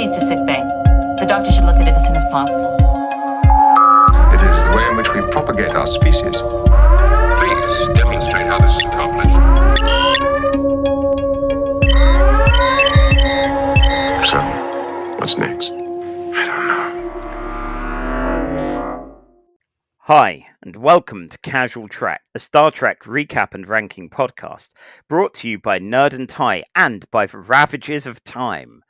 She's to sick bay. The doctor should look at it as soon as possible. It is the way in which we propagate our species. Please demonstrate how this is accomplished. So, what's next? I don't know. Hi, and welcome to Casual Trek, a Star Trek recap and ranking podcast, brought to you by Nerd and Tie and by the Ravages of Time.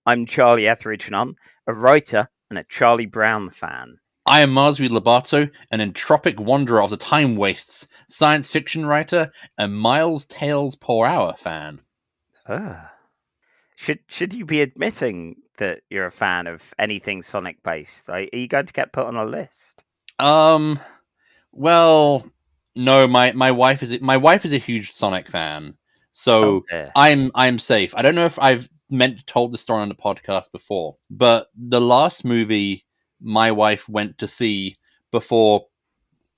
I'm Charlie Etheridge-Nunn, a writer and a Charlie Brown fan. I am Marsby Lobato, an entropic wanderer of the time wastes, science fiction writer, and Miles Tales Per Hour fan. Should you be admitting that you're a fan of anything Sonic-based? Are you going to get put on a list? Well, no. My wife is a huge Sonic fan, so I'm safe. I don't know if I've told the story on the podcast before, but the last movie my wife went to see before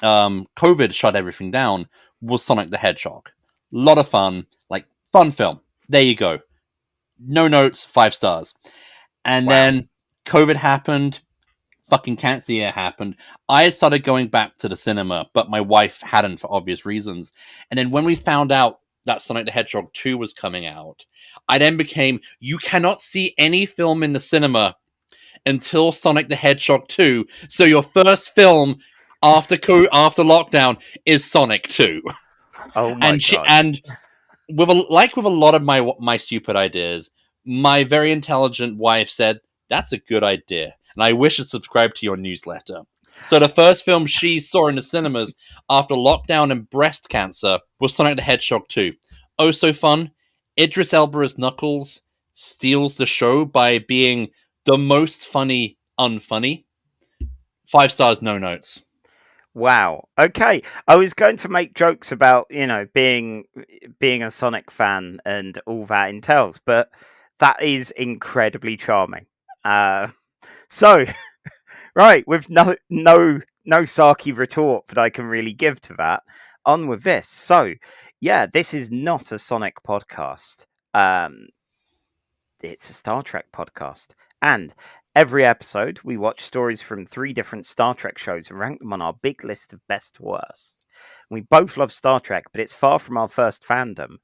COVID shut everything down was Sonic the Hedgehog. A lot of fun, fun film. There you go. No notes, 5 stars. And then COVID happened. Fucking cancer year happened. I had started going back to the cinema, but my wife hadn't for obvious reasons. And then when we found out that Sonic the Hedgehog 2 was coming out, I then became, you cannot see any film in the cinema until Sonic the Hedgehog 2. So your first film after lockdown is Sonic 2. Oh my God. And with a lot of my stupid ideas, my very intelligent wife said, that's a good idea. And I wish I'd subscribed to your newsletter. So the first film she saw in the cinemas after lockdown and breast cancer was Sonic the Hedgehog 2. Oh, so fun. Idris Elba as Knuckles steals the show by being the most funny unfunny. 5 stars, no notes. Wow. Okay. I was going to make jokes about, being a Sonic fan and all that entails, but that is incredibly charming. So, right, with no Saki retort that I can really give to that, on with this. So, yeah, this is not a Sonic podcast. It's a Star Trek podcast. And every episode, we watch stories from 3 different Star Trek shows and rank them on our big list of best to worst. We both love Star Trek, but it's far from our first fandom.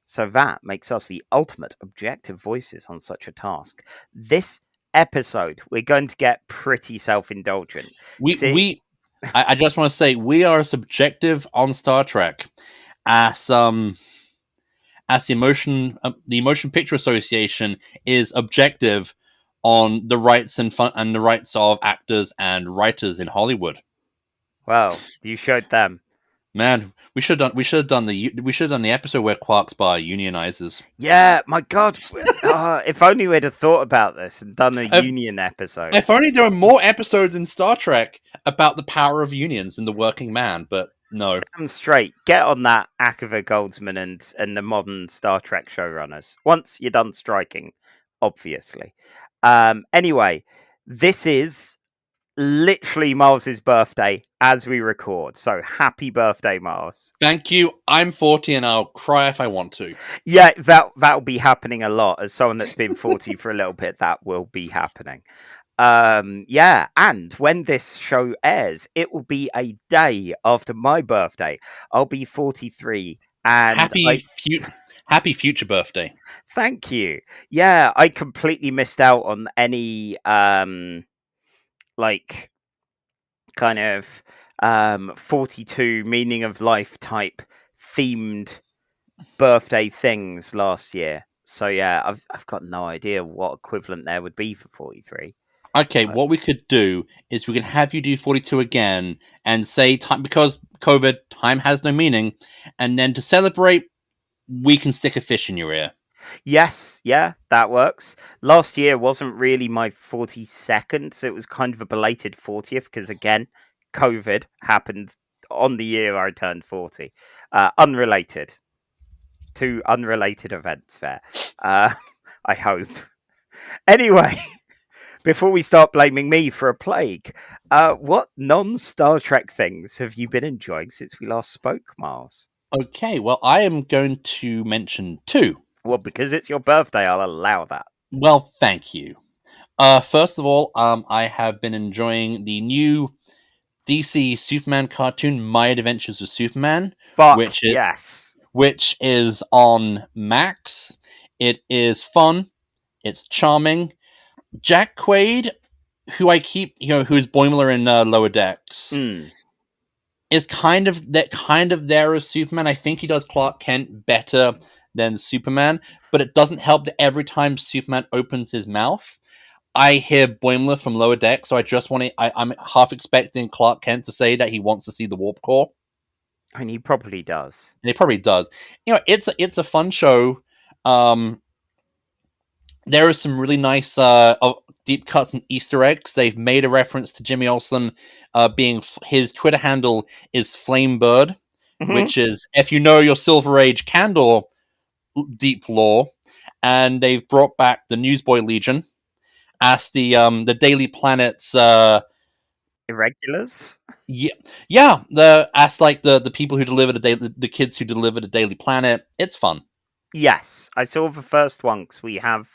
So that makes us the ultimate objective voices on such a task. This episode, we're going to get pretty self-indulgent. I just want to say we are subjective on Star Trek as the Motion Picture Association is objective on the rights and the rights of actors and writers in Hollywood. Well, you showed them. Man, we should have done the episode where Quark's bar unionizes. Yeah, my God! If only we'd have thought about this and done a union episode. If only there were more episodes in Star Trek about the power of unions and the working man, but no. Damn straight. Get on that, Akiva Goldsman and the modern Star Trek showrunners. Once you're done striking, obviously. Anyway, this is literally Miles's birthday as we record. So happy birthday, Miles. Thank you. I'm 40 and I'll cry if I want to. Yeah, that'll be happening a lot. As someone that's been 40 for a little bit, that will be happening. Yeah, and when this show airs, it will be a day after my birthday. I'll be 43 and happy future birthday. Thank you. Yeah, I completely missed out on any kind of 42 meaning of life type themed birthday things last year. So yeah, I've got no idea what equivalent there would be for 43. Okay, what we could do is we can have you do 42 again and say time, because COVID, time has no meaning, and then to celebrate, we can stick a fish in your ear. Yes, yeah, that works. Last year wasn't really my 42nd, so it was kind of a belated 40th, because again, COVID happened on the year I turned 40. Unrelated. 2 unrelated events there. I hope. Anyway, before we start blaming me for a plague, what non-Star Trek things have you been enjoying since we last spoke, Miles? Okay, well, I am going to mention 2. Well, because it's your birthday, I'll allow that. Well, thank you. First of all, I have been enjoying the new DC Superman cartoon, My Adventures with Superman, Fuck which is yes. which is on Max. It is fun. It's charming. Jack Quaid, who I keep, who is Boimler in Lower Decks, is kind of there as Superman. I think he does Clark Kent better than Superman, but it doesn't help that every time Superman opens his mouth, I hear Boimler from Lower Deck, so I just want to. I'm half expecting Clark Kent to say that he wants to see the Warp Core. And he probably does. And he probably does. It's a fun show. There are some really nice deep cuts and Easter eggs. They've made a reference to Jimmy Olsen being his Twitter handle is Flamebird, which is, if you know your Silver Age Candor deep lore, and they've brought back the Newsboy Legion as the Daily Planet's irregulars. Yeah. As like the people who deliver the kids who deliver the Daily Planet. It's fun. Yes, I saw the first one because we have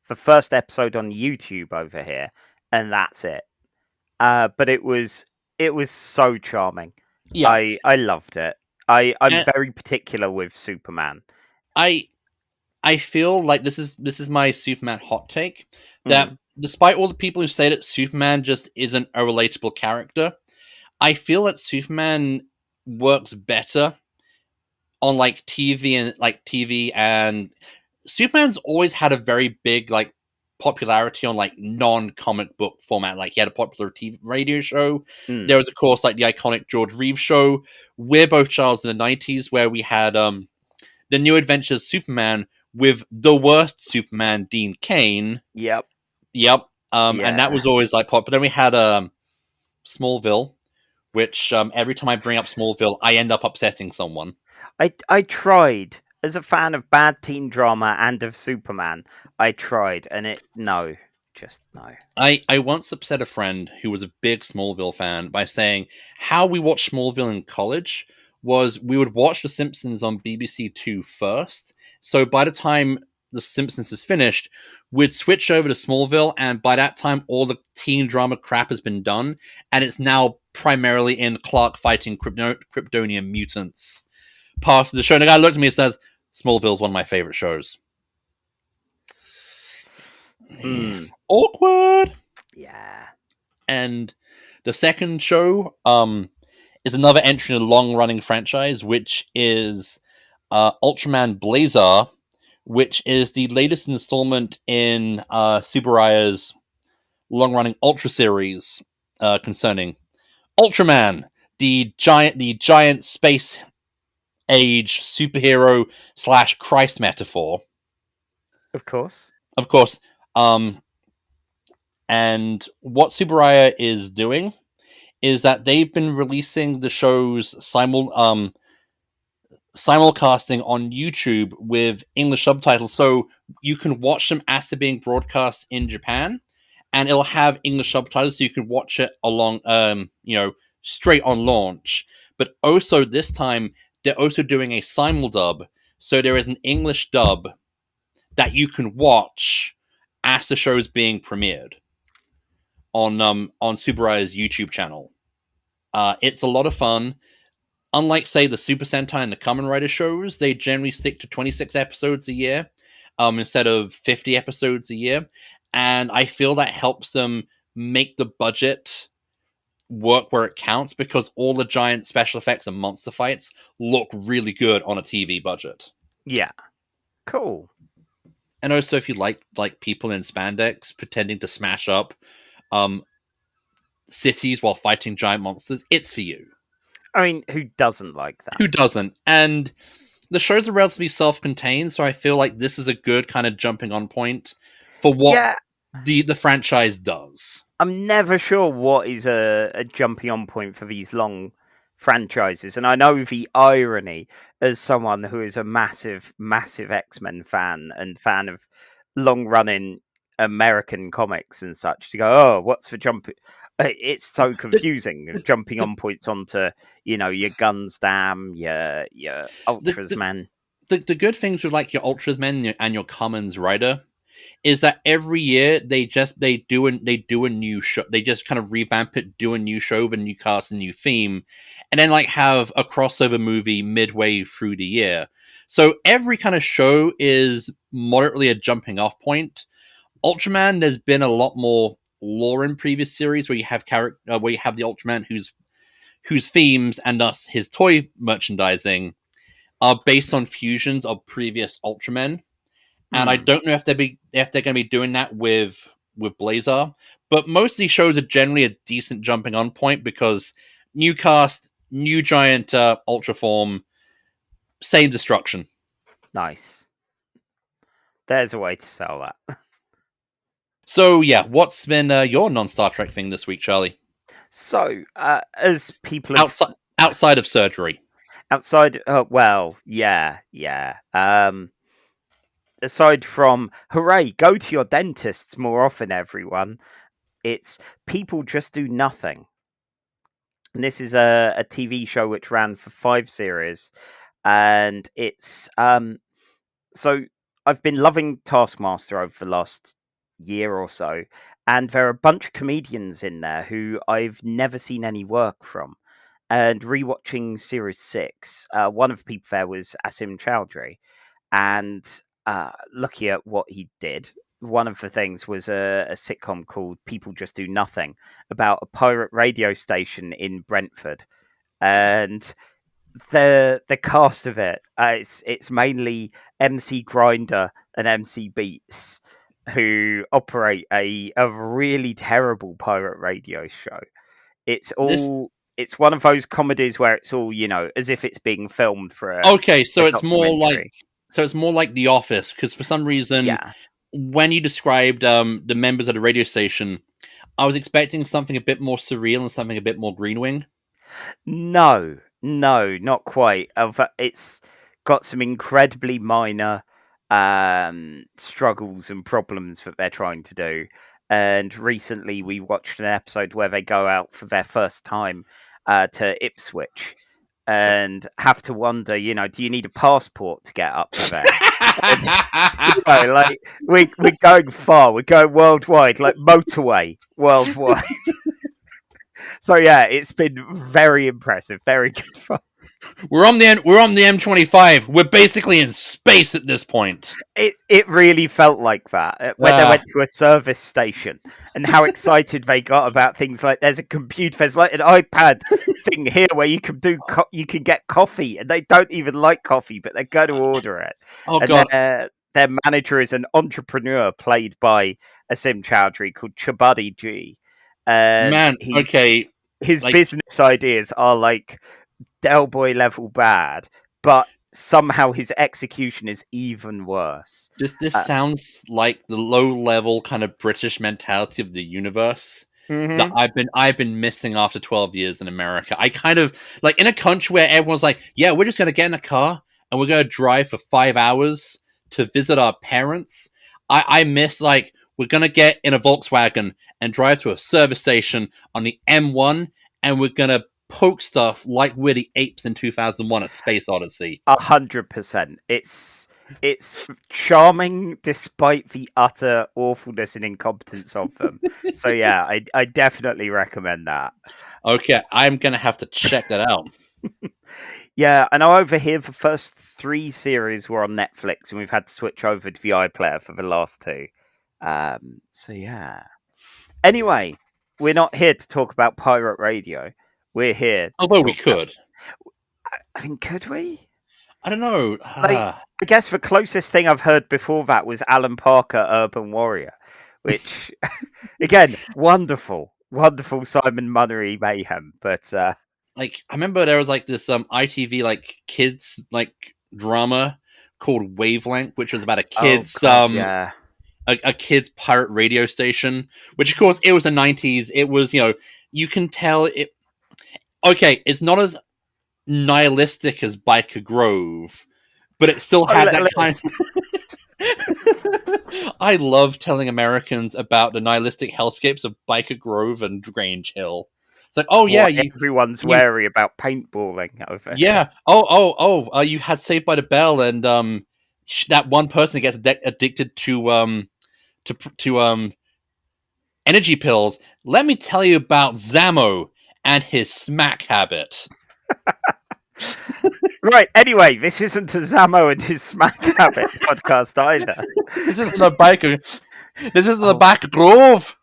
the first episode on YouTube over here, and that's it. But it was so charming. Yeah, I loved it. I'm very particular with Superman. I feel like this is my Superman hot take, that despite all the people who say that Superman just isn't a relatable character, I feel that Superman works better on TV and Superman's always had a very big popularity on non-comic book format. Like, he had a popular TV radio show. There was, of course, the iconic George Reeves show. We're both childs in the 90s, where we had the New Adventures Superman with the worst Superman, Dean Cain. Yep. And that was always popular. Then we had Smallville, which every time I bring up Smallville, I end up upsetting someone. I tried, as a fan of bad teen drama and of Superman, I tried, and no. I once upset a friend who was a big Smallville fan by saying how we watched Smallville in college was we would watch The Simpsons on BBC Two first. So by the time The Simpsons is finished, we'd switch over to Smallville, and by that time, all the teen drama crap has been done, and it's now primarily in Clark fighting Kryptonian mutants part of the show. And the guy looked at me and says, Smallville's one of my favorite shows. Awkward. Yeah. And the second show is another entry in a long-running franchise, which is Ultraman Blazar, which is the latest installment in Subaraya's long-running Ultra series concerning Ultraman, the giant space age superhero / Christ metaphor. Of course. And what Subaraya is doing is that they've been releasing the shows simulcasting on YouTube with English subtitles, so you can watch them as they're being broadcast in Japan, and it'll have English subtitles, so you can watch it along, straight on launch. But also this time, they're also doing a simuldub, so there is an English dub that you can watch as the show is being premiered on Subaraya's YouTube channel. It's a lot of fun. Unlike, say, the Super Sentai and the Kamen Rider shows, they generally stick to 26 episodes a year instead of 50 episodes a year. And I feel that helps them make the budget work where it counts, because all the giant special effects and monster fights look really good on a TV budget. Yeah. Cool. And also, if you like people in spandex pretending to smash up cities while fighting giant monsters, it's for you. I mean, who doesn't like that? Who doesn't? And the shows are relatively self-contained, so I feel like this is a good kind of jumping on point for what the franchise does. I'm never sure what is a jumping on point for these long franchises, and I know the irony as someone who is a massive X-Men fan and fan of long-running American comics and such, to go, oh, what's the jump? It's so confusing. Jumping on points onto, your Gunsdam, your Ultras, man. The good things with your Ultras men and your Commons Rider is that every year they do a new show. They just kind of revamp it, do a new show, with a new cast, a new theme, and then like have a crossover movie midway through the year. So every kind of show is moderately a jumping off point. Ultraman, there's been a lot more lore in previous series where you have where you have the Ultraman whose themes and thus his toy merchandising are based on fusions of previous Ultramen. And I don't know if they're going to be doing that with Blazar, but most of these shows are generally a decent jumping on point because new cast, new giant Ultra form, same destruction. Nice. There's a way to sell that. So yeah, what's been your non-Star Trek thing this week, Charlie? So as people outside of surgery, well, yeah. Aside from hooray, go to your dentists more often, everyone. It's People Just Do Nothing. And this is a TV show which ran for 5 series, and it's so I've been loving Taskmaster over the last year or so, and there are a bunch of comedians in there who I've never seen any work from. And rewatching series 6, one of the people there was Asim Chowdhury, and looking at what he did, one of the things was a sitcom called People Just Do Nothing about a pirate radio station in Brentford, and the cast of it, it's mainly MC Grinder and MC Beats who operate a really terrible pirate radio show. It's one of those comedies where it's all, as if it's being filmed for so it's more like The Office, because for some reason, when you described the members of the radio station, I was expecting something a bit more surreal and something a bit more Green Wing. No, not quite. It's got some incredibly minor struggles and problems that they're trying to do. And recently we watched an episode where they go out for their first time to Ipswich and have to wonder, do you need a passport to get up to there? And, like we're going far, we're going worldwide, like motorway worldwide. So yeah, it's been very impressive, very good fun. We're on the M25. We're basically in space at this point. It really felt like that when they went to a service station, and how excited they got about things like there's a computer, there's like an iPad thing here where you can you can get coffee, and they don't even like coffee, but they're going to order it. Oh and god! Then, their manager is an entrepreneur played by Asim Chowdhury called Chabuddy G. And his business ideas are like Del Boy level bad, but somehow his execution is even worse. This sounds like the low level kind of British mentality of the universe that I've been missing after 12 years in America. I kind of like in a country where everyone's like, yeah, we're just gonna get in a car and we're gonna drive for 5 hours to visit our parents. I miss like we're gonna get in a Volkswagen and drive to a service station on the M1, and we're gonna poke stuff like we're the apes in 2001: A Space Odyssey. 100%. It's charming despite the utter awfulness and incompetence of them. So yeah, I definitely recommend that. Okay, I'm gonna have to check that out. Yeah, I know over here the first 3 series were on Netflix, and we've had to switch over to the iPlayer for the last 2. So yeah. Anyway, we're not here to talk about pirate radio. We're here. Although we could. I mean, could we? I don't know. I guess the closest thing I've heard before that was Alan Parker, Urban Warrior, which, again, wonderful Simon Munnery mayhem. But like, I remember there was like this ITV like kids like drama called Wavelength, which was about a kid's a kid's pirate radio station. Which, of course, it was the 90s. It was, you can tell it. Okay, it's not as nihilistic as Biker Grove, but it still had that kind of... I love telling Americans about the nihilistic hellscapes of Biker Grove and Grange Hill. It's like, oh yeah, everyone's wary about paintballing over. Yeah. You had Saved by the Bell, and that one person gets addicted to to energy pills, let me tell you about Zamo and his smack habit. Right, anyway, this isn't a Zamo and his smack habit podcast either. This isn't a biker. This isn't a biker grove.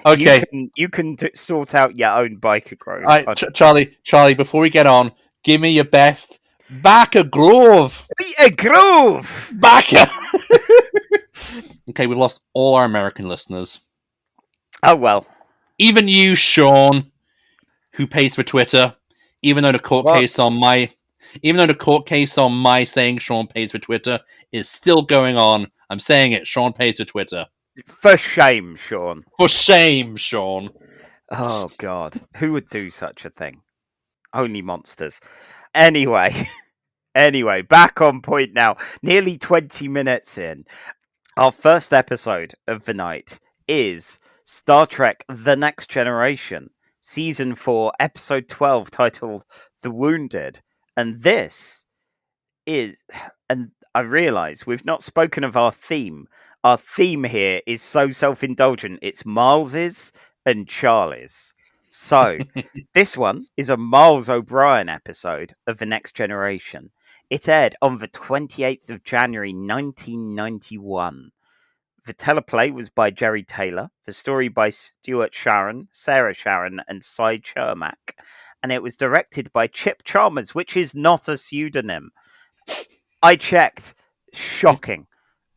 Okay. You can sort out your own biker grove. All right, Charlie, before we get on, give me your best biker grove. A grove! Biker! Okay, we've lost all our American listeners. Oh, well. Even you, Sean, who pays for Twitter, even though the court case on my saying Sean pays for Twitter is still going on. I'm saying it. Sean pays for Twitter. For shame, Sean. For shame, Sean. Oh, God. Who would do such a thing? Only monsters. Anyway, back on point now. Nearly 20 minutes in. Our first episode of the night is Star Trek The Next Generation, Season 4, Episode 12, titled The Wounded. And this is, and I realise we've not spoken of our theme. Our theme here is so self-indulgent. It's Miles's and Charlie's. So, this one is a Miles O'Brien episode of The Next Generation. It aired on the 28th of January, 1991. The teleplay was by Jerry Taylor, the story by Stuart Sharon, Sarah Sharon, and Cy Chermak, and it was directed by Chip Chalmers, which is not a pseudonym. I checked. Shocking.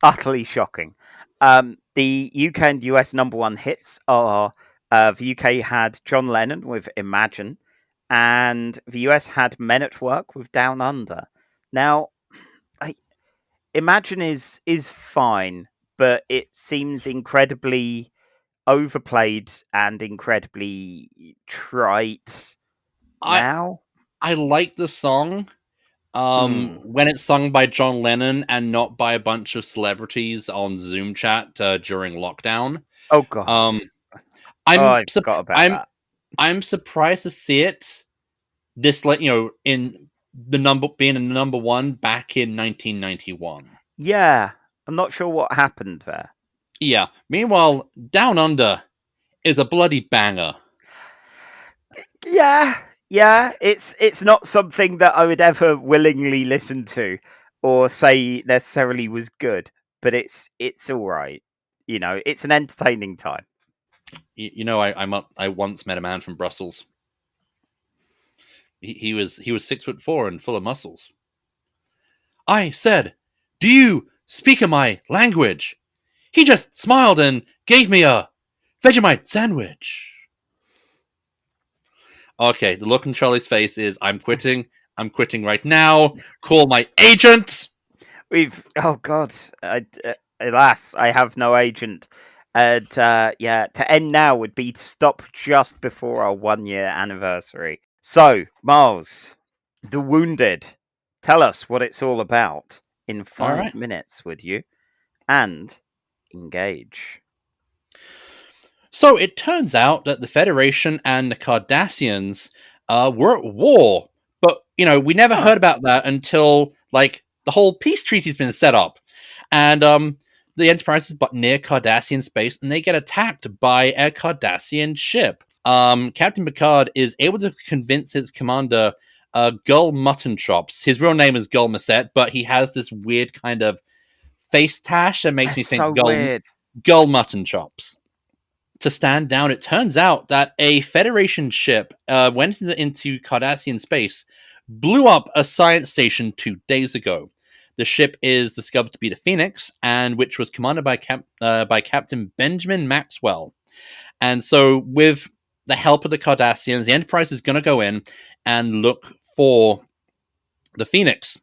Utterly shocking. The UK and US number one hits are the UK had John Lennon with Imagine, and the US had Men at Work with Down Under. Now, Imagine is fine, but it seems incredibly overplayed and incredibly trite now. I like the song when it's sung by John Lennon and not by a bunch of celebrities on Zoom chat during lockdown. Oh, God. I forgot about that. I'm surprised to see it this in being a number one back in 1991. Yeah, I'm not sure what happened there. Yeah. Meanwhile, Down Under is a bloody banger. Yeah. It's not something that I would ever willingly listen to or say necessarily was good, but it's all right. It's an entertaining time. I once met a man from Brussels. He was 6'4" and full of muscles. I said, "Do you speak my language?" He just smiled and gave me a Vegemite sandwich. Okay, the look on Charlie's face is, I'm quitting. I'm quitting right now. Call my agent. Oh God, alas, I have no agent. And to end now would be to stop just before our 1 year anniversary. So, Miles, The Wounded, tell us what it's all about in 5 minutes, would you? And engage. So it turns out that the Federation and the Cardassians were at war, but we never heard about that until the whole peace treaty's been set up, and the Enterprise is near Cardassian space, and they get attacked by a Cardassian ship. Captain Picard is able to convince his commander, Gull Mutton Chops. His real name is Gull Masset, but he has this weird kind of face tash that makes me think Gull Mutton Chops, to stand down. It turns out that a Federation ship went into Cardassian space, blew up a science station 2 days ago. The ship is discovered to be the Phoenix, and which was commanded by Captain Benjamin Maxwell. And so, with the help of the Cardassians, the Enterprise is going to go in and look for the Phoenix.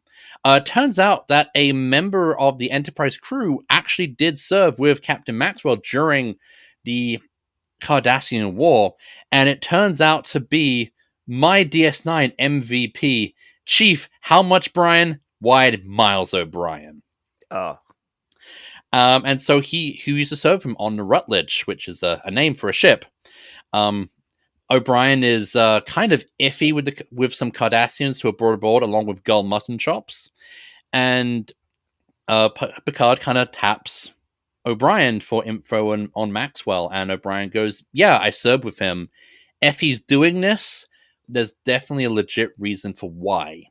Turns out that a member of the Enterprise crew actually did serve with Captain Maxwell during the Cardassian War, and it turns out to be my DS9 MVP, Chief How Much Brien? Wide Miles O'Brien. Oh. And so who used to serve him on the Rutledge, which is a name for a ship. O'Brien is kind of iffy with some Cardassians who are brought aboard along with Gull Mutton Chops, and Picard kind of taps O'Brien for info on Maxwell, and O'Brien goes, "Yeah, I served with him. If he's doing this, there's definitely a legit reason for why."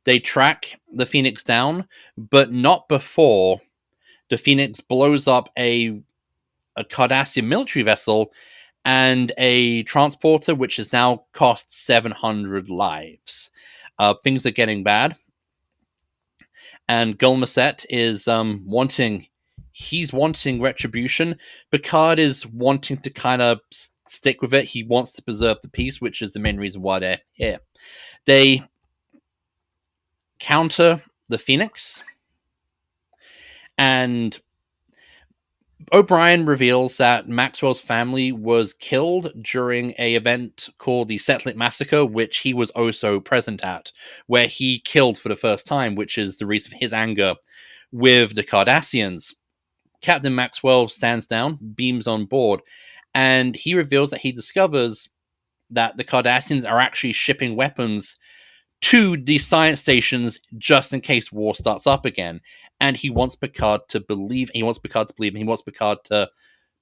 They track the Phoenix down, but not before the Phoenix blows up a Cardassian military vessel and a transporter, which has now cost 700 lives. Things are getting bad. And Gulmaset is wanting retribution. Picard is wanting to kind of stick with it. He wants to preserve the peace, which is the main reason why they're here. They counter the Phoenix, and O'Brien reveals that Maxwell's family was killed during an event called the Setlit Massacre, which he was also present at, where he killed for the first time, which is the reason for his anger with the Cardassians. Captain Maxwell stands down, beams on board, and he reveals that he discovers that the Cardassians are actually shipping weapons to the science stations just in case war starts up again. And he wants Picard to believe, and he wants Picard to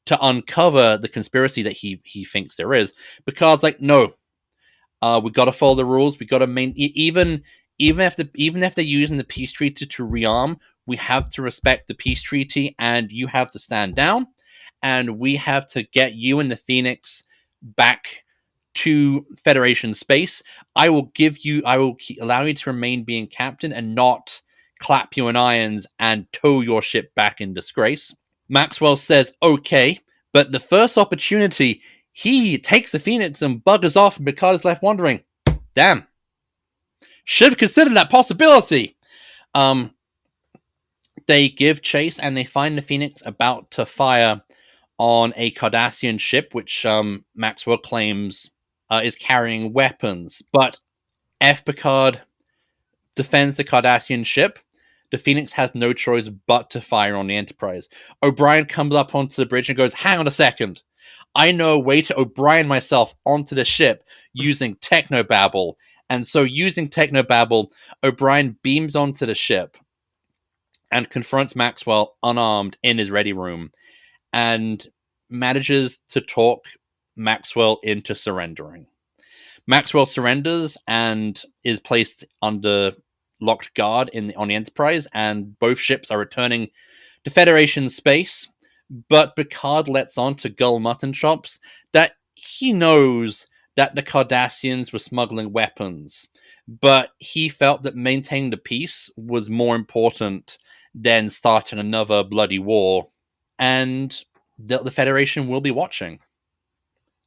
uncover the conspiracy that he thinks there is. Picard's like, no, we got to follow the rules. We got to even if they're using the peace treaty to rearm, we have to respect the peace treaty, and you have to stand down, and we have to get you and the Phoenix back to Federation space. I will allow you to remain being captain and not clap you in irons and tow your ship back in disgrace. Maxwell says, okay, but the first opportunity, he takes the Phoenix and buggers off, and Picard is left wondering, damn, should have considered that possibility. They give chase, and they find the Phoenix about to fire on a Cardassian ship, which Maxwell claims is carrying weapons. But Picard defends the Cardassian ship. The Phoenix has no choice but to fire on the Enterprise. O'Brien comes up onto the bridge and goes, hang on a second. I know a way to O'Brien myself onto the ship using technobabble. And so using technobabble, O'Brien beams onto the ship and confronts Maxwell unarmed in his ready room and manages to talk Maxwell into surrendering. Maxwell surrenders and is placed under locked guard on the Enterprise, and both ships are returning to Federation space. But Picard lets on to Gull Mutton Chops that he knows that the Cardassians were smuggling weapons, but he felt that maintaining the peace was more important than starting another bloody war, and the Federation will be watching.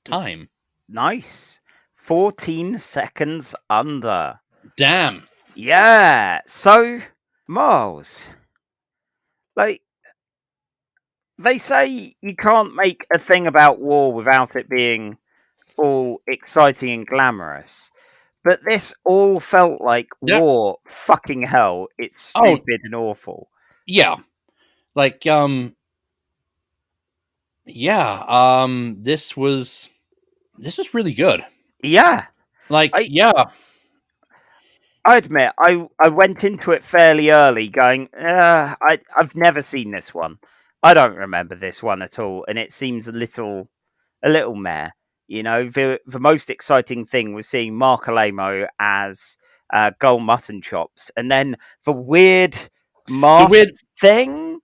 Time. Nice. 14 seconds under. Damn. Yeah. So, Miles, like, they say you can't make a thing about war without it being all exciting and glamorous. But this all felt like war. Fucking hell. It's stupid and awful. Yeah. Like, this was really good. Yeah. I admit, I went into it fairly early going, I've never seen this one. I don't remember this one at all, and it seems a little meh. You know, the most exciting thing was seeing Mark Alamo as Gull Mutton Chops, and then the weird mask thing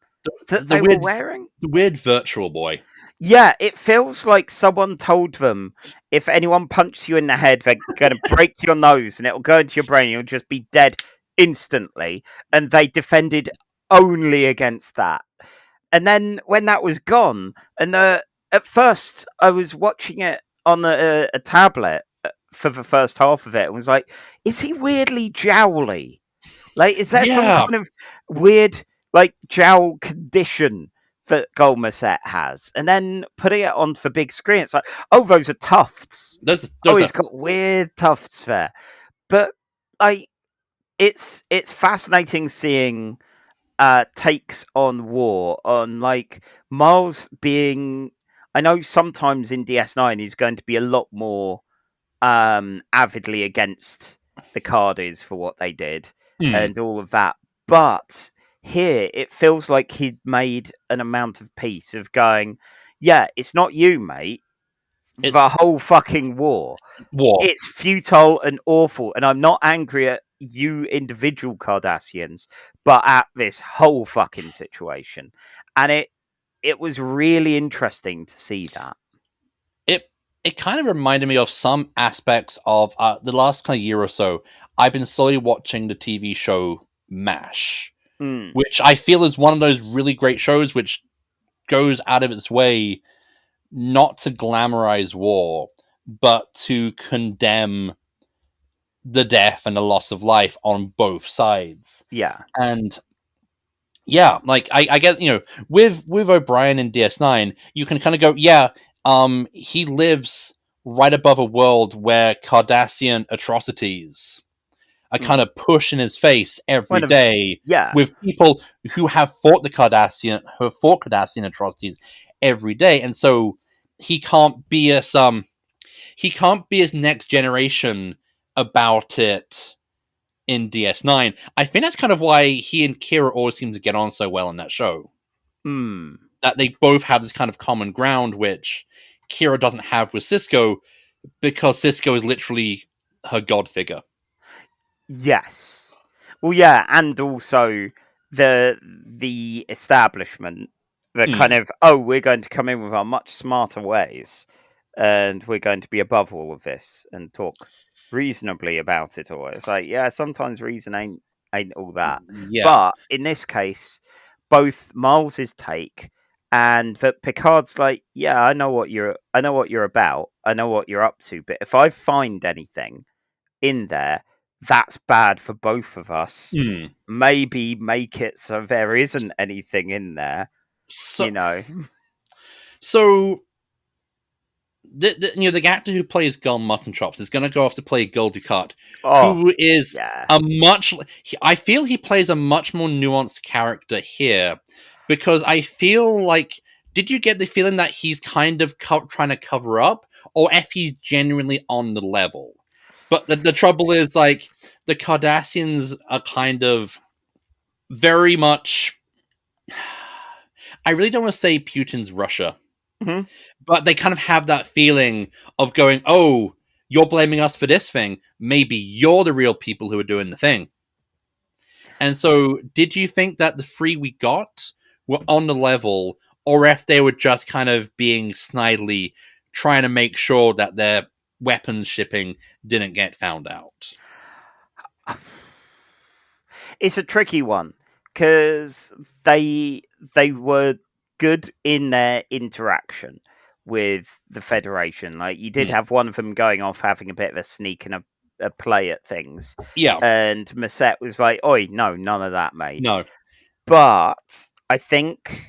that they were wearing. The weird virtual boy. Yeah, it feels like someone told them, if anyone punches you in the head, they're going to break your nose and it'll go into your brain and you'll just be dead instantly. And they defended only against that. And then when that was gone, and at first I was watching it on a tablet for the first half of it and was like, is he weirdly jowly? Like, is there some kind of weird, like, jowl condition that Gulmaset has? And then putting it on for big screen, it's like, oh, those are tufts. He's got weird tufts there. But it's fascinating seeing takes on war, on like Miles being. I know sometimes in DS9 he's going to be a lot more avidly against the Cardis for what they did and all of that, but Here, it feels like he'd made an amount of peace of going, yeah, it's not you, mate. The It's whole fucking war. war. It's futile and awful, and I'm not angry at you individual Cardassians, but at this whole fucking situation. And it was really interesting to see that. It kind of reminded me of some aspects of the last kind of year or so. I've been slowly watching the TV show MASH, which I feel is one of those really great shows which goes out of its way not to glamorize war, but to condemn the death and the loss of life on both sides. Yeah. And yeah, like I get, with O'Brien in DS9, you can kind of go, yeah, he lives right above a world where Cardassian atrocities are kind of pushed in his face every day. Yeah. With people who have fought Cardassian atrocities every day, and so he can't be as next generation about it in DS9. I think that's kind of why he and Kira always seem to get on so well in that show. That they both have this kind of common ground, which Kira doesn't have with Sisko, because Sisko is literally her god figure. Yes. Well, yeah, and also the establishment, the kind of, we're going to come in with our much smarter ways, and we're going to be above all of this and talk reasonably about it all. It's like, yeah, sometimes reason ain't all that. Yeah. But in this case, both Miles's take and that Picard's like, yeah, I know what you're about, I know what you're up to, but if I find anything in there that's bad for both of us, maybe make it so there isn't anything in there. So the actor who plays Gul Mutton Chops is going to go off to play Gul Dukat, who is I feel he plays a much more nuanced character here, because I feel like, did you get the feeling that he's kind of trying to cover up, or if he's genuinely on the level? But the trouble is, like, the Cardassians are kind of very much, I really don't want to say Putin's Russia, but they kind of have that feeling of going, oh, you're blaming us for this thing. Maybe you're the real people who are doing the thing. And so, did you think that the three we got were on the level, or if they were just kind of being snidely trying to make sure that their weapons shipping didn't get found out? It's a tricky one, because they were good in their interaction with the Federation. Like, you did have one of them going off having a bit of a sneak and a play at things. Yeah. And Masset was like, oi, no, none of that, mate. No. But I think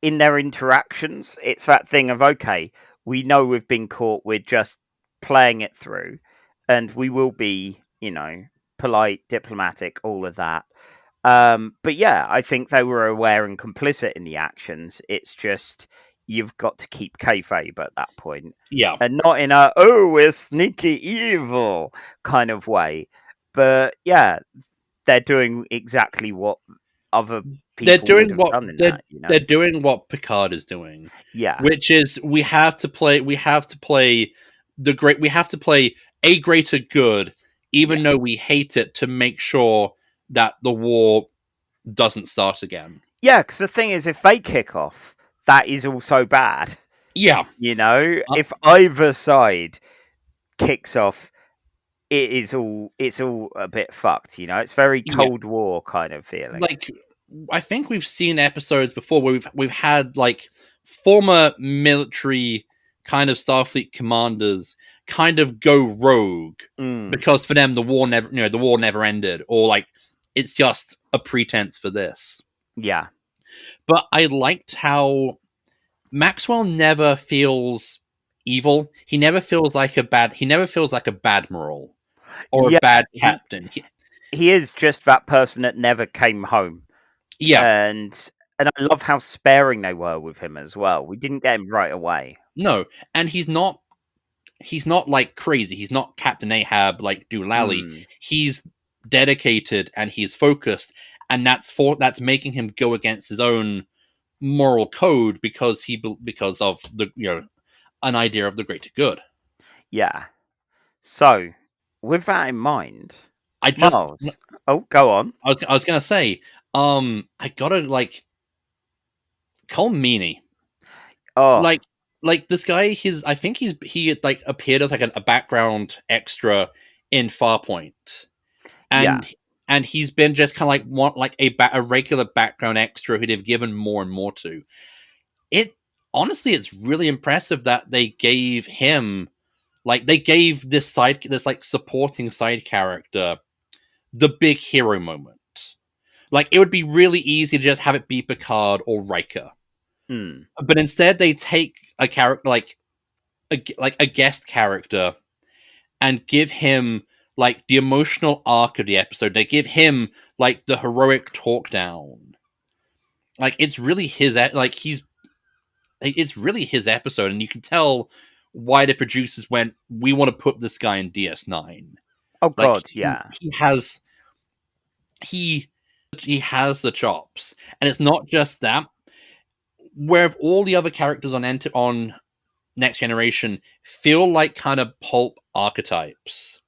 in their interactions, it's that thing of, okay, we know we've been caught, we're just playing it through, and we will be, polite, diplomatic, all of that. But yeah, I think they were aware and complicit in the actions. It's just, you've got to keep kayfabe at that point. Yeah. And not in a, oh, we're sneaky evil kind of way. But yeah, they're doing exactly what other people they're doing would have done in that, They're doing what Picard is doing. Yeah. Which is, we have to play a greater good, even though we hate it, to make sure that the war doesn't start again. Yeah, because the thing is, if they kick off, that is also bad. Yeah. If either side kicks off, it's all a bit fucked, It's very Cold War kind of feeling. Like, I think we've seen episodes before where we've had, like, former military kind of Starfleet commanders kind of go rogue because for them the war never ended, or like it's just a pretense for this. Yeah. But I liked how Maxwell never feels evil. He never feels like a badmiral or a bad captain. He is just that person that never came home. Yeah. And I love how sparing they were with him as well. We didn't get him right away. No, and he's not like crazy. He's not Captain Ahab like Doolally. He's dedicated and he's focused, and that's making him go against his own moral code because of the an idea of the greater good. Yeah. So, with that in mind, I just Miles. Oh, go on. I was gonna say, I gotta Cole Meany. Oh, Like this guy, I think he like appeared as like a background extra in Farpoint, yeah. and he's been just kind of like a regular background extra who they've given more and more to. It honestly, it's really impressive that they gave him this like supporting side character the big hero moment. Like it would be really easy to just have it be Picard or Riker. But instead, they take a character like a guest character and give him like the emotional arc of the episode. They give him like the heroic talk down. Like it's really it's really his episode, and you can tell why the producers went, "We want to put this guy in DS9." Oh God, yeah. He has the chops, and it's not just that. Where all the other characters on Next Generation feel like kind of pulp archetypes,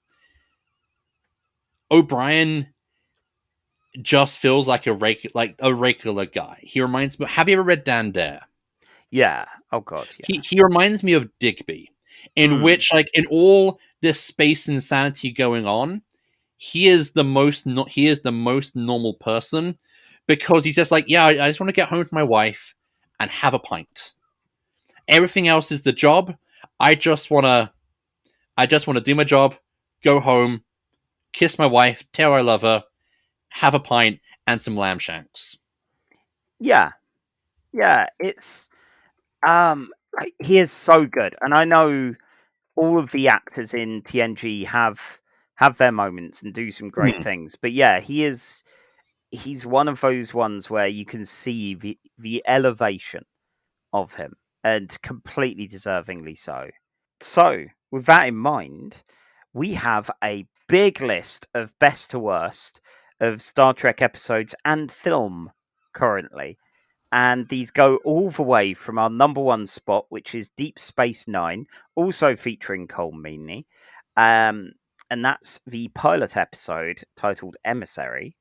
O'Brien just feels like a regular guy. He reminds me. Have you ever read Dan Dare? Yeah. Oh God, yeah. He reminds me of Digby, in which, like, in all this space insanity going on, he is the most normal person, because he's just like, yeah, I just want to get home to my wife and have a pint. Everything else is the job. I just want to do my job, go home, kiss my wife, tell her I love her, have a pint, and some lamb shanks. Yeah. Yeah, it's he is so good, and I know all of the actors in TNG have their moments and do some great things, but yeah, he's one of those ones where you can see the elevation of him, and completely deservingly so. So, with that in mind, we have a big list of best to worst of Star Trek episodes and film currently. And these go all the way from our number one spot, which is Deep Space Nine, also featuring Cole Meany. And that's the pilot episode titled Emissary.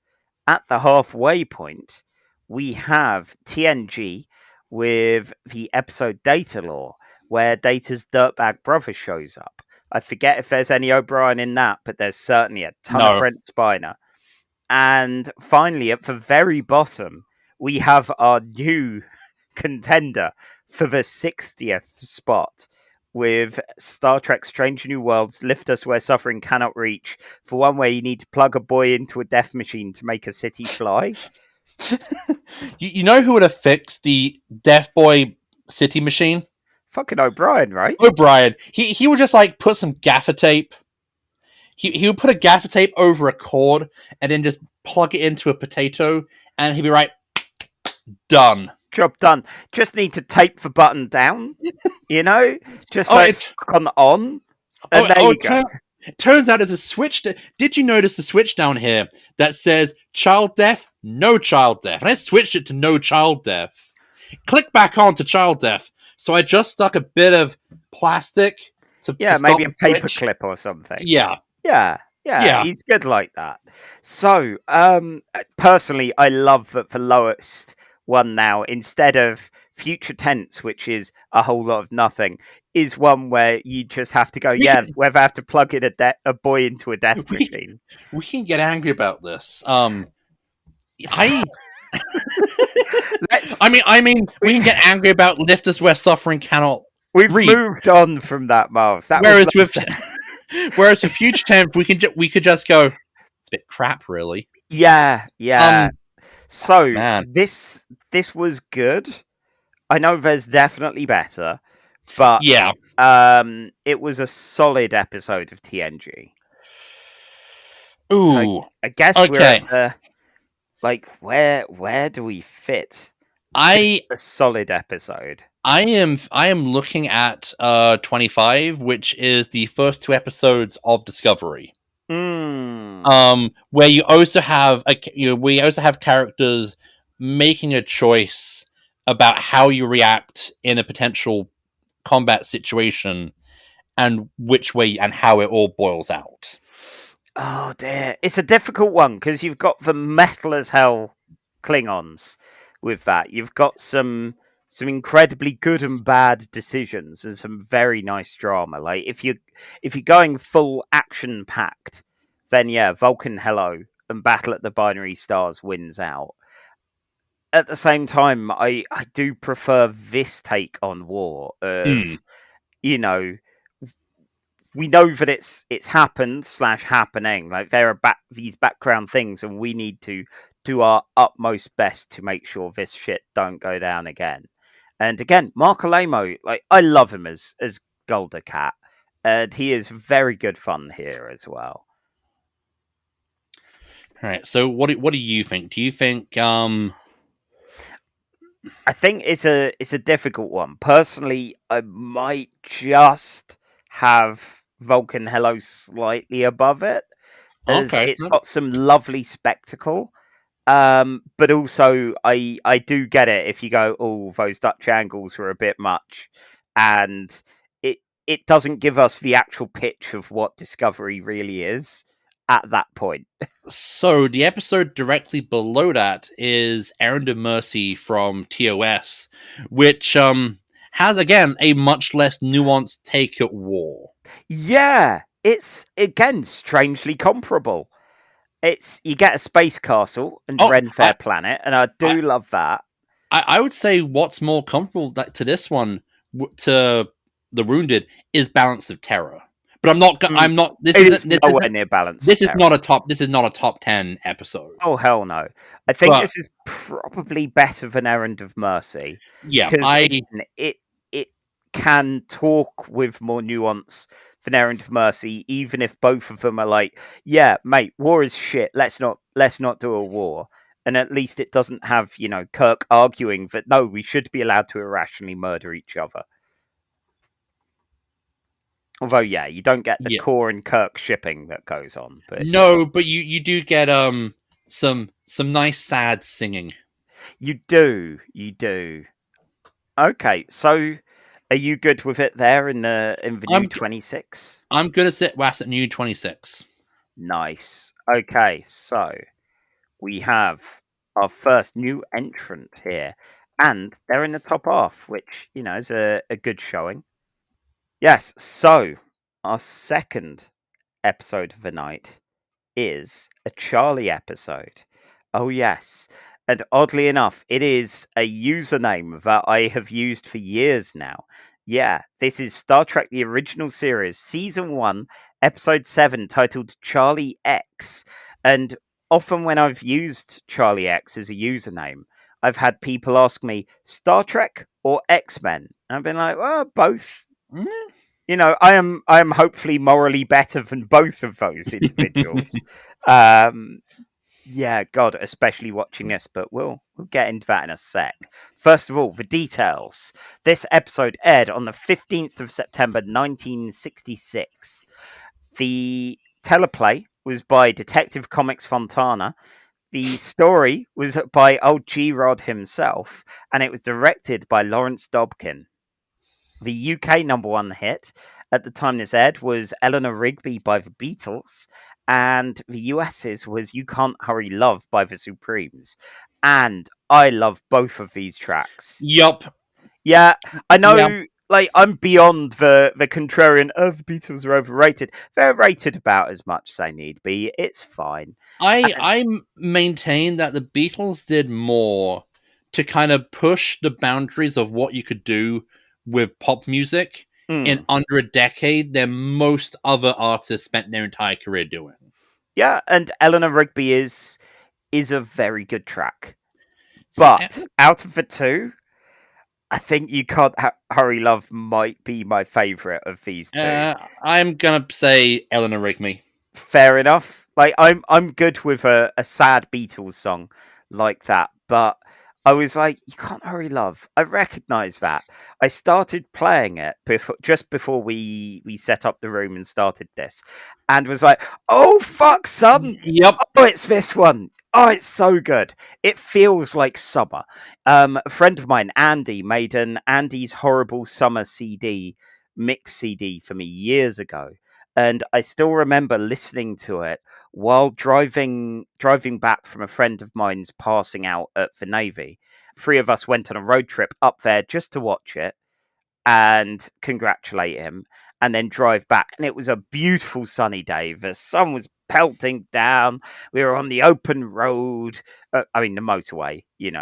At the halfway point, we have TNG with the episode Data Law, where Data's dirtbag brother shows up. I forget if there's any O'Brien in that, but there's certainly a ton of Brent Spiner. And finally, at the very bottom, we have our new contender for the 60th spot with Star Trek Strange New Worlds, Lift Us Where Suffering Cannot Reach, for one where you need to plug a boy into a death machine to make a city fly. You know who would have fixed the Death Boy city machine? Fucking O'Brien, right? O'Brien. He would just like put some gaffer tape. He would put a gaffer tape over a cord and then just plug it into a potato, and he'd be right, done. Job done. Just need to tape the button down, just so it's on. And there you go. Turns out there's a switch. Did you notice the switch down here that says child death, no child death? And I switched it to no child death. Click back on to child death. So I just stuck a bit of plastic to maybe a paper clip or something. Yeah, he's good like that. So, personally, I love that the lowest one now, instead of future tense, which is a whole lot of nothing, is one where you just have to go, whether I have to plug in a boy into a death machine. We can get angry about this. I mean, we can get angry about Lift Us Where Suffering Cannot. We've moved on from that, Miles. Whereas with future tense, we could just go, it's a bit crap, really. Yeah. So this was good. I know there's definitely better, but it was a solid episode of TNG. Ooh, so I guess we're at the, where do we fit? A solid episode. I am looking at 25, which is the first two episodes of Discovery. Where you also have we also have characters making a choice about how you react in a potential combat situation and which way and how it all boils out. Oh dear, it's a difficult one because you've got the metal as hell Klingons with that. You've got some incredibly good and bad decisions and some very nice drama. Like if you're going full action packed, then yeah, Vulcan Hello and Battle at the Binary Stars wins out. At the same time, I do prefer this take on war of you know, we know that it's happened / happening. Like there are these background things, and we need to do our utmost best to make sure this shit don't go down again. And again, Mark Alamo, like I love him as Golda Cat, and he is very good fun here as well. All right. So what do you think? Do you think I think it's a difficult one. Personally, I might just have Vulcan Hello slightly above it, as it's got some lovely spectacle. But also I do get it if you go, oh, those Dutch angles were a bit much, and it doesn't give us the actual pitch of what Discovery really is at that point. So the episode directly below that is Errand of Mercy from TOS, which has again a much less nuanced take at war. Yeah, it's again strangely comparable. It's you get a space castle and Renfair planet, and I love that. I would say what's more comparable to this one to The Wounded is Balance of Terror. But I'm not. This isn't nowhere near Balance. This is not a top. This is not a top 10 episode. Oh hell no! I think this is probably better than Errand of Mercy. Yeah, because it can talk with more nuance than Errand of Mercy, even if both of them are like, yeah, mate, war is shit. Let's not do a war. And at least it doesn't have Kirk arguing that no, we should be allowed to irrationally murder each other. Although, yeah, you don't get the Core and Kirk shipping that goes on. But but you do get some nice sad singing. You do. Okay, so are you good with it there in the new 26? I'm gonna sit Wass at new 26. Nice. Okay, so we have our first new entrant here, and they're in the top half, which is a good showing. Yes, so our second episode of the night is a Charlie episode. Oh, yes. And oddly enough, it is a username that I have used for years now. Yeah, this is Star Trek The Original Series, Season 1, Episode 7, titled Charlie X. And often when I've used Charlie X as a username, I've had people ask me, Star Trek or X-Men? And I've been like, well, both. I am hopefully morally better than both of those individuals. Yeah, God, especially watching this, but we'll get into that in a sec. First of all, the details. This episode aired on the 15th of September, 1966. The teleplay was by Detective Comics Fontana. The story was by old G-Rod himself, and it was directed by Lawrence Dobkin. The UK number one hit at the time this aired was Eleanor Rigby by the Beatles, and the US's was You Can't Hurry Love by the Supremes. And I love both of these tracks. Yup. Yeah, I know, I'm beyond the contrarian of the Beatles are overrated. They're rated about as much as they need be. It's fine. I maintain that the Beatles did more to kind of push the boundaries of what you could do with pop music in under a decade than most other artists spent their entire career doing. Yeah, and Eleanor Rigby is a very good track. But out of the two, I think You Can't Hurry Love might be my favourite of these two. I'm gonna say Eleanor Rigby. Fair enough. Like I'm good with a sad Beatles song like that, but I was like, "You can't hurry, love." I recognise that. I started playing it just before we set up the room and started this, and was like, "Oh fuck, son! Yep. Oh, it's this one. Oh, it's so good. It feels like summer." A friend of mine, Andy, made an Andy's Horrible Summer CD mix CD for me years ago, and I still remember listening to it while driving back from a friend of mine's passing out at the Navy. Three of us went on a road trip up there just to watch it and congratulate him, and then drive back. And it was a beautiful sunny day. The sun was pelting down. We were on the open road. I mean, the motorway. You're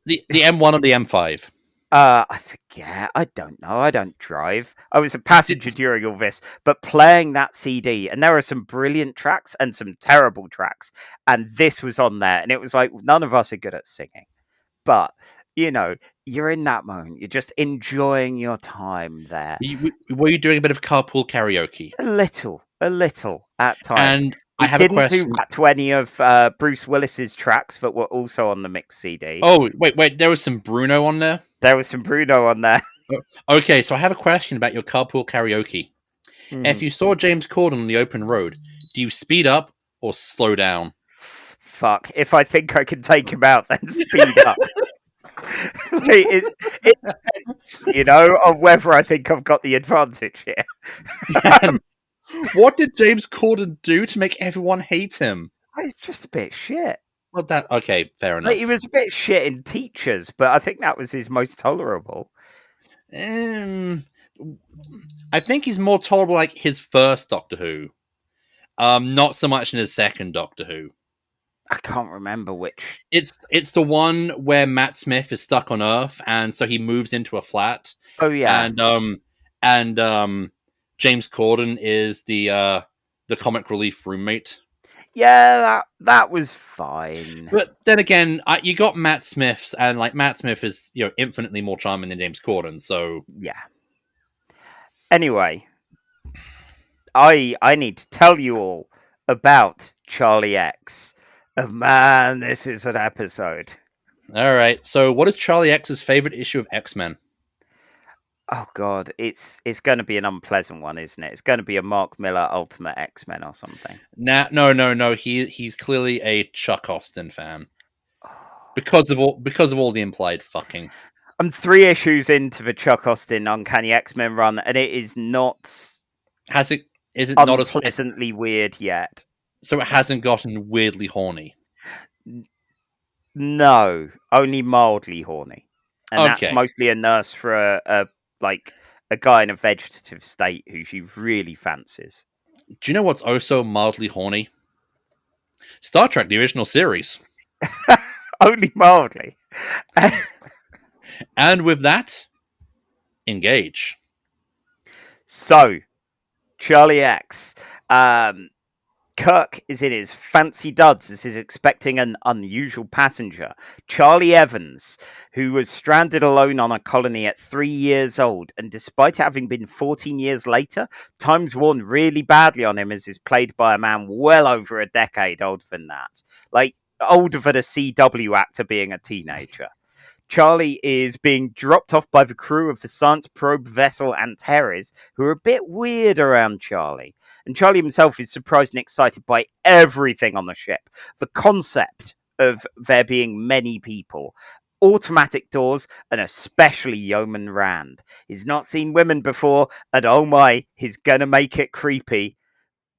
the M1 or the M5. I forget. I don't know. I don't drive. I was a passenger during all this, but playing that CD, and there are some brilliant tracks and some terrible tracks, and this was on there, and it was like none of us are good at singing, but you're in that moment. You're just enjoying your time there. Were you doing a bit of carpool karaoke? A little at times. And I have didn't a question. do that to any of Bruce Willis's tracks that were also on the mix CD. Oh, wait, there was some Bruno on there? There was some Bruno on there. Okay, so I have a question about your carpool karaoke. If you saw James Corden on the open road, do you speed up or slow down? Fuck. If I think I can take him out, then speed up. It depends, on whether I think I've got the advantage here. Man, what did James Corden do to make everyone hate him? It's just a bit shit. Well, okay, fair enough. He was a bit shit in Teachers, but I think that was his most tolerable. I think he's more tolerable like his first Doctor Who. Not so much in his second Doctor Who. I can't remember which. It's the one where Matt Smith is stuck on Earth, and so he moves into a flat. Oh yeah, and James Corden is the comic relief roommate. Yeah, that was fine. But then again, you got Matt Smith's, and like Matt Smith is infinitely more charming than James Corden. So yeah. Anyway, I need to tell you all about Charlie X. Oh, man, this is an episode. All right. So, what is Charlie X's favorite issue of X-Men? Oh God, it's going to be an unpleasant one, isn't it? It's going to be a Mark Miller Ultimate X-Men or something. No. He's clearly a Chuck Austin fan because of all the implied fucking. I'm 3 issues into the Chuck Austin Uncanny X-Men run, and it is not. Is it not not as pleasantly weird yet? So it hasn't gotten weirdly horny. No, only mildly horny, and Okay. That's mostly a nurse for a guy in a vegetative state who she really fancies. Do you know what's also mildly horny? Star Trek: The Original Series. Only mildly. And with that, engage. So, Charlie X. Kirk is in his fancy duds as he's expecting an unusual passenger, Charlie Evans, who was stranded alone on a colony at 3 years old. And despite having been 14 years later, time's worn really badly on him as he's played by a man well over a decade older than that. Like, older than a CW actor being a teenager. Charlie is being dropped off by the crew of the science probe vessel Antares, who are a bit weird around Charlie. And Charlie himself is surprised and excited by everything on the ship. The concept of there being many people, automatic doors, and especially Yeoman Rand. He's not seen women before, and oh my, he's gonna make it creepy.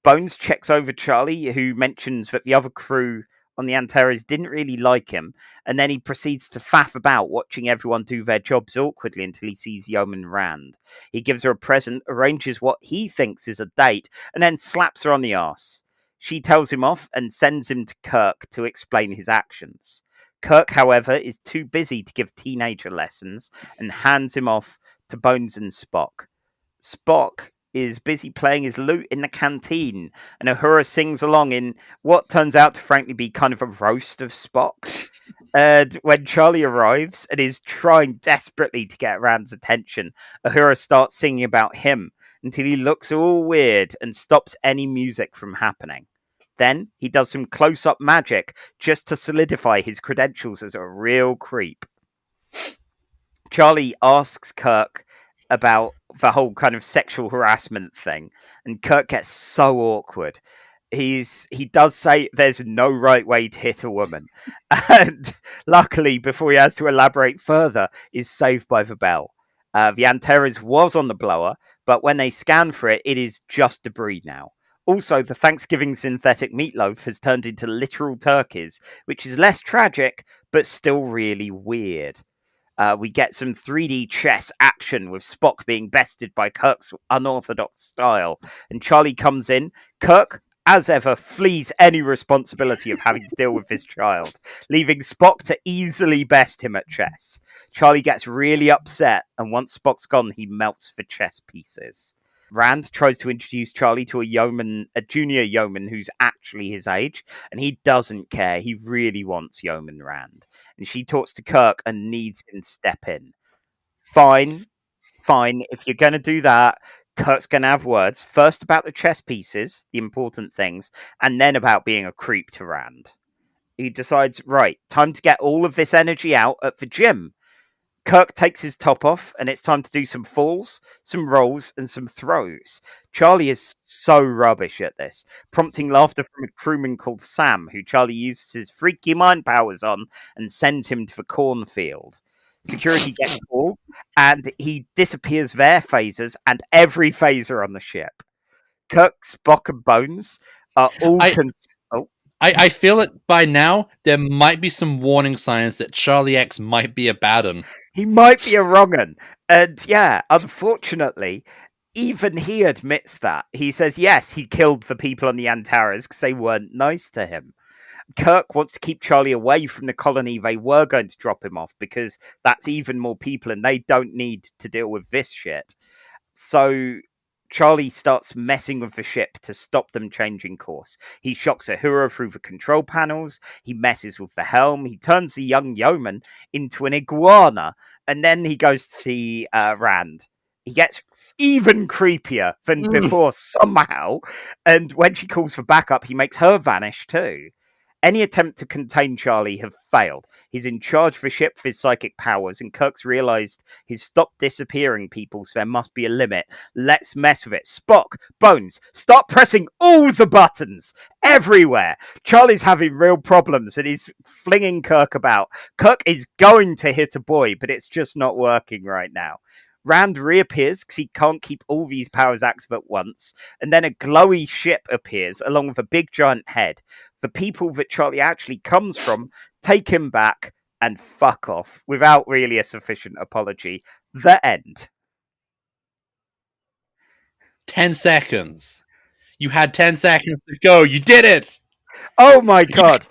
Bones checks over Charlie, who mentions that the other crew on the Antares didn't really like him, and then he proceeds to faff about, watching everyone do their jobs awkwardly until he sees Yeoman Rand. He gives her a present, arranges what he thinks is a date, and then slaps her on the arse. She tells him off and sends him to Kirk to explain his actions. Kirk, however, is too busy to give teenager lessons and hands him off to Bones and Spock. Spock is busy playing his lute in the canteen, and Uhura sings along in what turns out to frankly be kind of a roast of Spock. And when Charlie arrives and is trying desperately to get Rand's attention, Uhura starts singing about him until he looks all weird and stops any music from happening. Then he does some close-up magic just to solidify his credentials as a real creep. Charlie asks Kirk about the whole kind of sexual harassment thing, and Kirk gets so awkward. He does say there's no right way to hit a woman, and luckily, before he has to elaborate further, is saved by the bell. The Antares was on the blower, but when they scan for it, it is just debris now. Also, the Thanksgiving synthetic meatloaf has turned into literal turkeys, which is less tragic, but still really weird. We get some 3D chess action with Spock being bested by Kirk's unorthodox style, and Charlie comes in. Kirk, as ever, flees any responsibility of having to deal with his child, leaving Spock to easily best him at chess. Charlie gets really upset, and once Spock's gone, he melts for chess pieces. Rand tries to introduce Charlie to a junior yeoman who's actually his age, and he doesn't care. He really wants Yeoman Rand. And she talks to Kirk and needs him to step in. Fine. If you're going to do that, Kirk's going to have words. First about the chess pieces, the important things, and then about being a creep to Rand. He decides, right, time to get all of this energy out at the gym. Kirk takes his top off, and it's time to do some falls, some rolls, and some throws. Charlie is so rubbish at this, prompting laughter from a crewman called Sam, who Charlie uses his freaky mind powers on and sends him to the cornfield. Security gets called, and he disappears their phasers and every phaser on the ship. Kirk, Spock, and Bones are all... I feel that by now there might be some warning signs that Charlie X might be a bad un. He might be a wrong un. And yeah, unfortunately, even he admits that. He says, yes, he killed the people on the Antares because they weren't nice to him. Kirk wants to keep Charlie away from the colony they were going to drop him off because that's even more people and they don't need to deal with this shit. So Charlie starts messing with the ship to stop them changing course. He shocks Uhura through the control panels. He messes with the helm. He turns the young yeoman into an iguana. And then he goes to see Rand. He gets even creepier than before somehow. And when she calls for backup, he makes her vanish too. Any attempt to contain Charlie have failed. He's in charge of the ship with his psychic powers, and Kirk's realised he's stopped disappearing people, so there must be a limit. Let's mess with it. Spock, Bones, start pressing all the buttons everywhere. Charlie's having real problems, and he's flinging Kirk about. Kirk is going to hit a boy, but it's just not working right now. Rand reappears because he can't keep all these powers active at once, and then a glowy ship appears along with a big giant head. The people that Charlie actually comes from take him back and fuck off without really a sufficient apology. The end. 10 seconds. You had 10 seconds to go. You did it! Oh my god.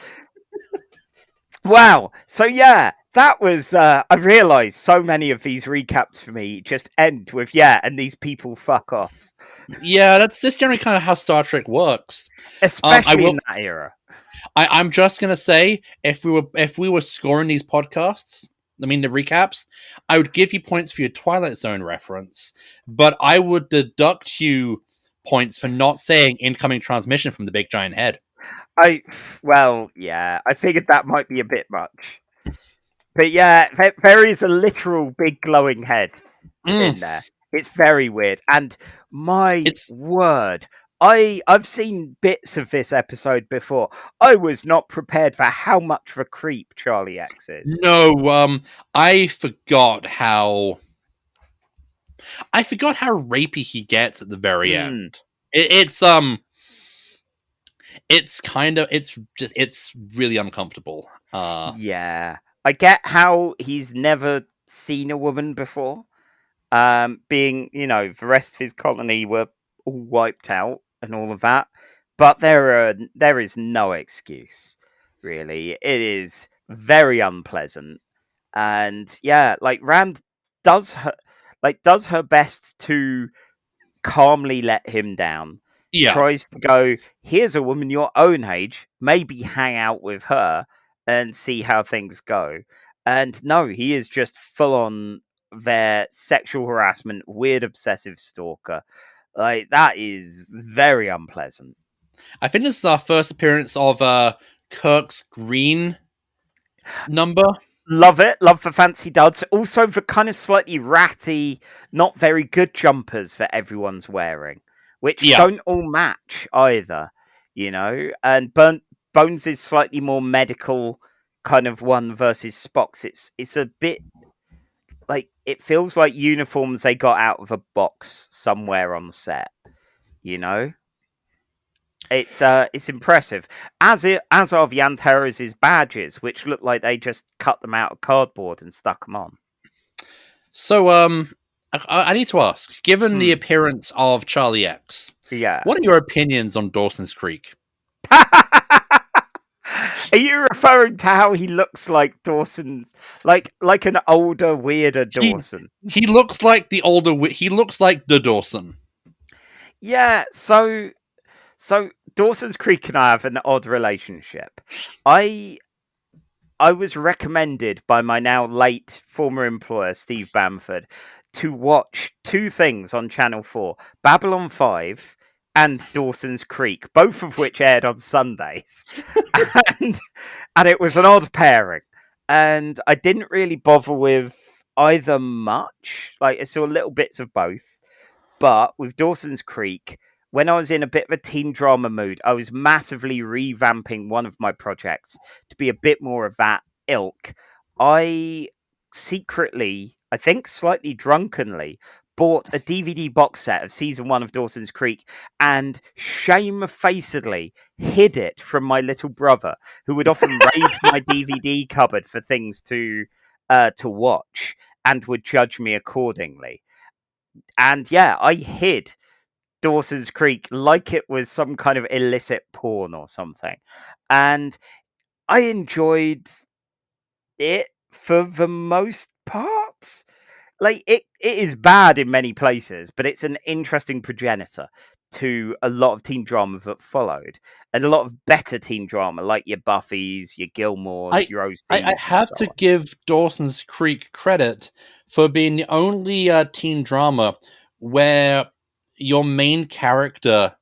Wow. So yeah, that was, I realised so many of these recaps for me just end with, and these people fuck off. Yeah, that's generally kind of how Star Trek works. Especially in that era. I'm just gonna say, if we were scoring these podcasts, I mean the recaps, I would give you points for your Twilight Zone reference, but I would deduct you points for not saying incoming transmission from the big giant head. I figured that might be a bit much. But yeah, there is a literal big glowing head in there. It's very weird. And word, I've seen bits of this episode before. I was not prepared for how much of a creep Charlie X is. No, I forgot how rapey he gets at the very end. It's really uncomfortable. Yeah. I get how he's never seen a woman before. Being, the rest of his colony were all wiped out and all of that. But there is no excuse, really. It is very unpleasant. And yeah, Rand does her best to calmly let him down. Yeah. Tries to go, here's a woman your own age, maybe hang out with her and see how things go. And no, he is just full on their sexual harassment, weird obsessive stalker. That is very unpleasant. I think this is our first appearance of Kirk's green number. Love it. Love the fancy duds. Also, the kind of slightly ratty, not very good jumpers that everyone's wearing, which don't all match either, And Bones is slightly more medical kind of one versus Spock's. It's a bit like it feels like uniforms they got out of a box somewhere on set, It's impressive, as are the Antares' badges, which look like they just cut them out of cardboard and stuck them on. So, I need to ask, given the appearance of Charlie X, what are your opinions on Dawson's Creek? Are you referring to how he looks like Dawson's, like an older, weirder Dawson? He looks like the older. He looks like the Dawson. Yeah. So Dawson's Creek and I have an odd relationship. I was recommended by my now late former employer, Steve Bamford, to watch two things on Channel 4, Babylon 5 and Dawson's Creek, both of which aired on Sundays. and it was an odd pairing. And I didn't really bother with either much. Like, I saw little bits of both. But with Dawson's Creek, when I was in a bit of a teen drama mood, I was massively revamping one of my projects to be a bit more of that ilk. I secretly, I think slightly drunkenly, bought a DVD box set of season 1 of Dawson's Creek and shamefacedly hid it from my little brother, who would often raid my DVD cupboard for things to watch and would judge me accordingly. And yeah, I hid Dawson's Creek like it was some kind of illicit porn or something. And I enjoyed it for the most part. Like, it is bad in many places, but it's an interesting progenitor to a lot of teen drama that followed, and a lot of better teen drama, like your Buffys, your Gilmores, your OCs. I have to give Dawson's Creek credit for being the only teen drama where your main character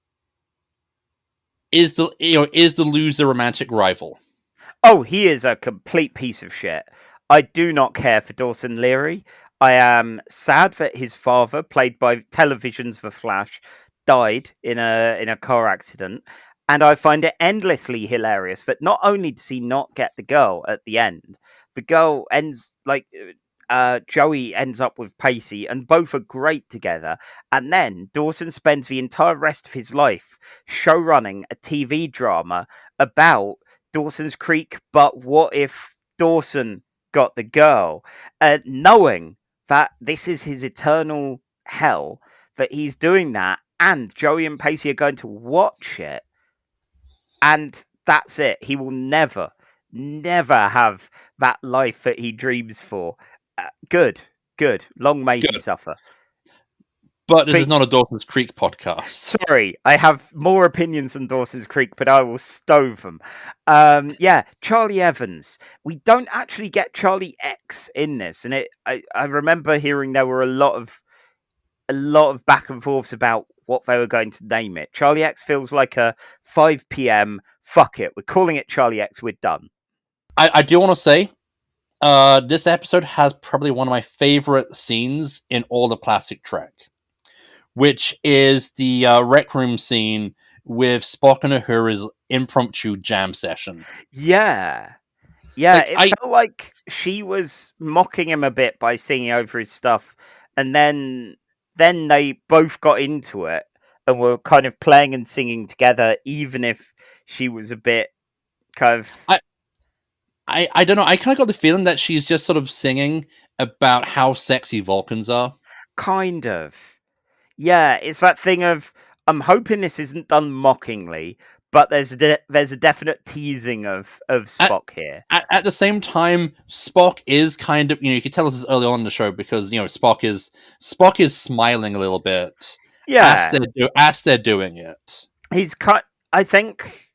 is the loser romantic rival. Oh, he is a complete piece of shit. I do not care for Dawson Leary. I am sad that his father, played by television's The Flash, died in a car accident, and I find it endlessly hilarious that not only does he not get the girl at the end, the girl ends like Joey ends up with Pacey, and both are great together. And then Dawson spends the entire rest of his life showrunning a TV drama about Dawson's Creek, but what if Dawson got the girl? Knowing that this is his eternal hell, that he's doing that, and Joey and Pacey are going to watch it, and that's it. He will never have that life that he dreams for. Good. Long may he suffer. But this is not a Dawson's Creek podcast. Sorry, I have more opinions on Dawson's Creek, but I will stove them. Charlie Evans. We don't actually get Charlie X in this, and I remember hearing there were a lot of back and forths about what they were going to name it. Charlie X feels like a 5 p.m. Fuck it, we're calling it Charlie X. We're done. I do want to say, this episode has probably one of my favorite scenes in all the classic Trek, which is the rec room scene with Spock and Uhura's impromptu jam session. Yeah, it felt like she was mocking him a bit by singing over his stuff, and then they both got into it and were kind of playing and singing together, even if she was a bit kind of... I don't know. I kind of got the feeling that she's just sort of singing about how sexy Vulcans are. Kind of. Yeah, it's that thing of, I'm hoping this isn't done mockingly, but there's a definite teasing of Spock here. At the same time, Spock is kind of, you can tell this is early on in the show because, Spock is smiling a little bit. Yeah. As they're doing it. I think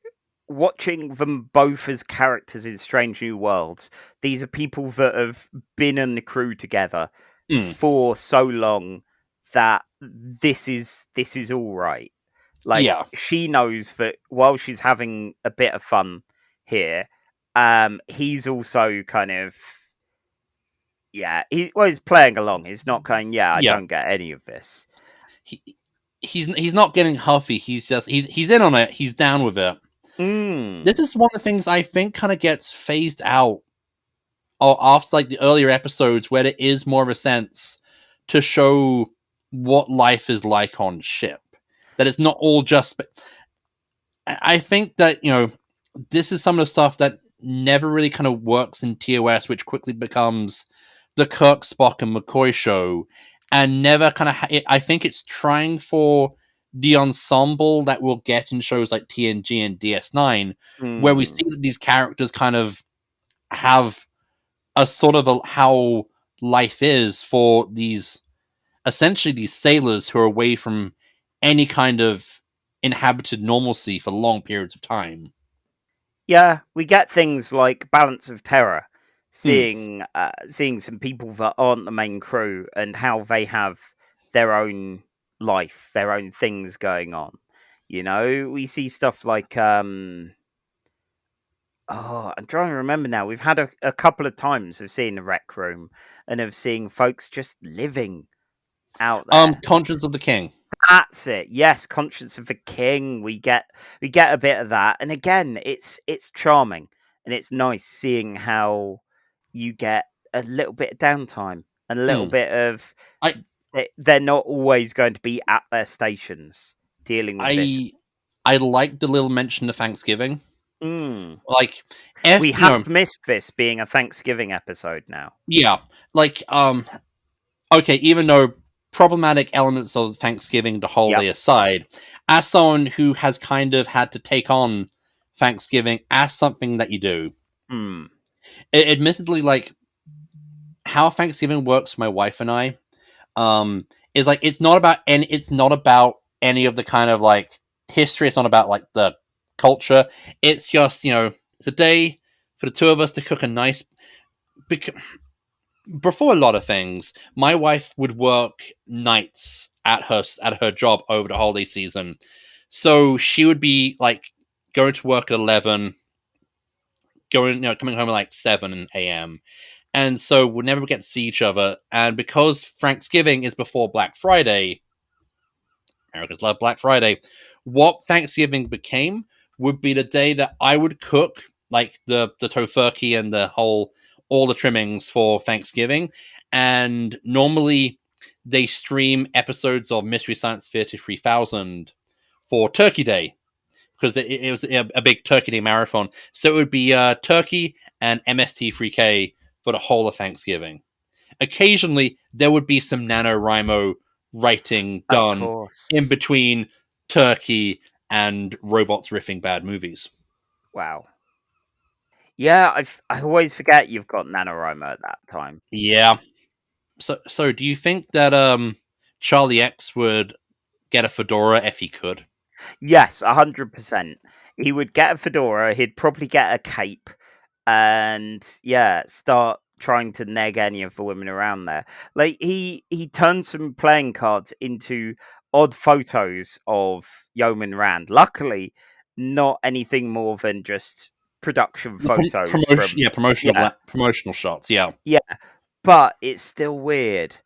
watching them both as characters in Strange New Worlds, these are people that have been in the crew together for so long that this is all right. Like, Yeah. she knows that while she's having a bit of fun here, he's also kind of, he's playing along. He's not going, I Yeah. don't get any of this. He's not getting huffy. He's in on it. He's down with it. This is one of the things I think kind of gets phased out after like the earlier episodes, where there is more of a sense to show what life is like on ship. That it's not all just. I think that, this is some of the stuff that never really kind of works in TOS, which quickly becomes the Kirk, Spock, and McCoy show, and never kind of. I think it's trying for the ensemble that we'll get in shows like TNG and DS9, where we see that these characters kind of have a sort of how life is for these, essentially these sailors who are away from any kind of inhabited normalcy for long periods of time. Yeah, we get things like Balance of Terror, seeing some people that aren't the main crew and how they have their own life, their own things going on. We see stuff like I'm trying to remember now. We've had a couple of times of seeing the rec room and of seeing folks just living out there. Conscience of the King. That's it. Yes, Conscience of the King. We get a bit of that, and again, it's charming and it's nice seeing how you get a little bit of downtime and a little bit of. They're not always going to be at their stations dealing with this. I like the little mention of Thanksgiving. Like, we have missed this being a Thanksgiving episode now. Yeah, like okay, even though problematic elements of Thanksgiving, the holiday aside, as someone who has kind of had to take on Thanksgiving as something that you do, admittedly, like how Thanksgiving works for my wife and I, is like it's not about any of the kind of like history. It's not about like the culture. It's just it's a day for the two of us to cook a nice. Before a lot of things, my wife would work nights at her job over the holiday season, so she would be like going to work at 11, coming home at like 7 a.m. And so we'll never get to see each other. And because Thanksgiving is before Black Friday, Americans love Black Friday, what Thanksgiving became would be the day that I would cook like the tofurkey and all the trimmings for Thanksgiving. And normally they stream episodes of Mystery Science Theater 3000 for Turkey Day, because it was a big Turkey Day marathon. So it would be Turkey and MST3K for the whole of Thanksgiving. Occasionally, there would be some NaNoWriMo writing done in between Turkey and robots riffing bad movies. Wow. Yeah, I always forget you've got NaNoWriMo at that time. Yeah. So do you think that Charlie X would get a fedora if he could? Yes, 100%. He would get a fedora. He'd probably get a cape, and start trying to neg any of the women around there. Like he turned some playing cards into odd photos of Yeoman Rand. Luckily, not anything more than just production photos. Promotional shots. Yeah. But it's still weird.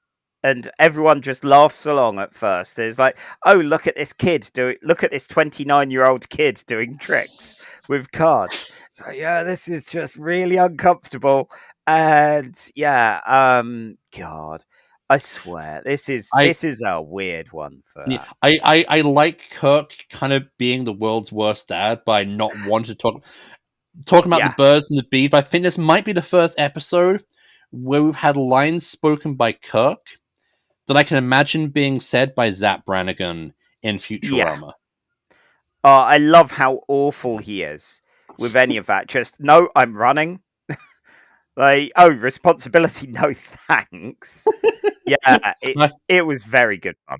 And everyone just laughs along at first. It's like, oh, look at this 29-year-old kid doing tricks with cards. So this is just really uncomfortable. And God, I swear, this is a weird one for that. I like Kirk kind of being the world's worst dad by not wanting to talk about the birds and the bees. But I think this might be the first episode where we've had lines spoken by Kirk that I can imagine being said by Zap Brannigan in Futurama. I love how awful he is with any of that. Just, no, I'm running. Like, oh, responsibility, no thanks. It was very good fun.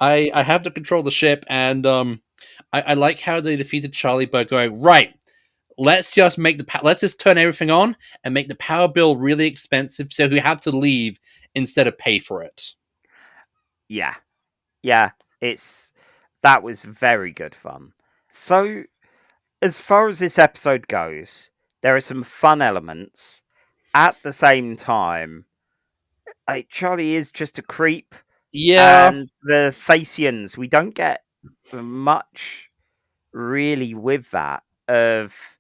I have to control the ship, and I like how they defeated Charlie by going, right, let's just turn everything on and make the power bill really expensive so we have to leave instead of pay for it. Yeah. It's That was very good fun. So, as far as this episode goes, there are some fun elements. At the same time, Charlie is just a creep. Yeah. And the Thasians, we don't get much really with that of,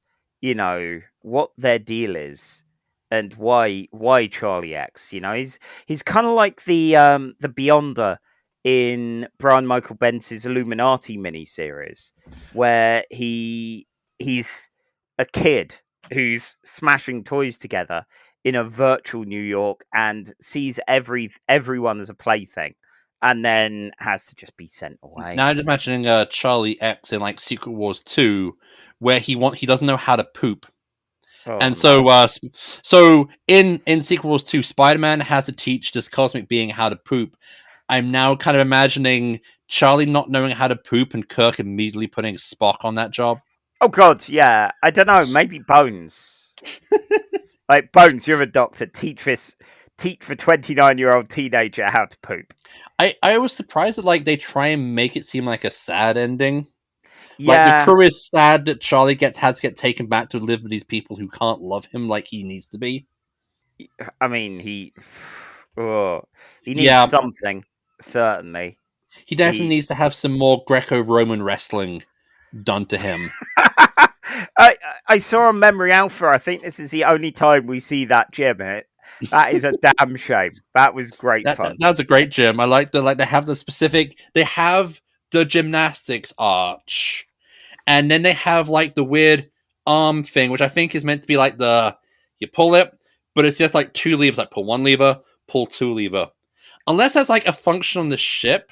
what their deal is and why Charlie X. He's kind of like the Beyonder in Brian Michael Bence's Illuminati miniseries, where he's a kid who's smashing toys together in a virtual New York and sees everyone as a plaything, and then has to just be sent away. Now I'm just imagining Charlie X in like Secret Wars 2, where he doesn't know how to poop. And so in Secret Wars 2, Spider-Man has to teach this cosmic being how to poop. I'm now kind of imagining Charlie not knowing how to poop and Kirk immediately putting Spock on that job. Oh God, yeah. I don't know. Maybe Bones. Like Bones, you're a doctor. Teach the 29-year-old teenager how to poop. I was surprised that like they try and make it seem like a sad ending. Yeah. Like the crew is sad that Charlie has to get taken back to live with these people who can't love him like he needs to be. I mean, he needs something, certainly. He definitely needs to have some more Greco-Roman wrestling done to him. I saw on Memory Alpha, I think this is the only time we see that gym. That is a damn shame. That was great fun. That was a great gym. I like they have the specific, they have the gymnastics arch. And then they have like the weird arm thing, which I think is meant to be like you pull it, but it's just like two levers, like pull one lever, pull two lever. Unless there's like a function on the ship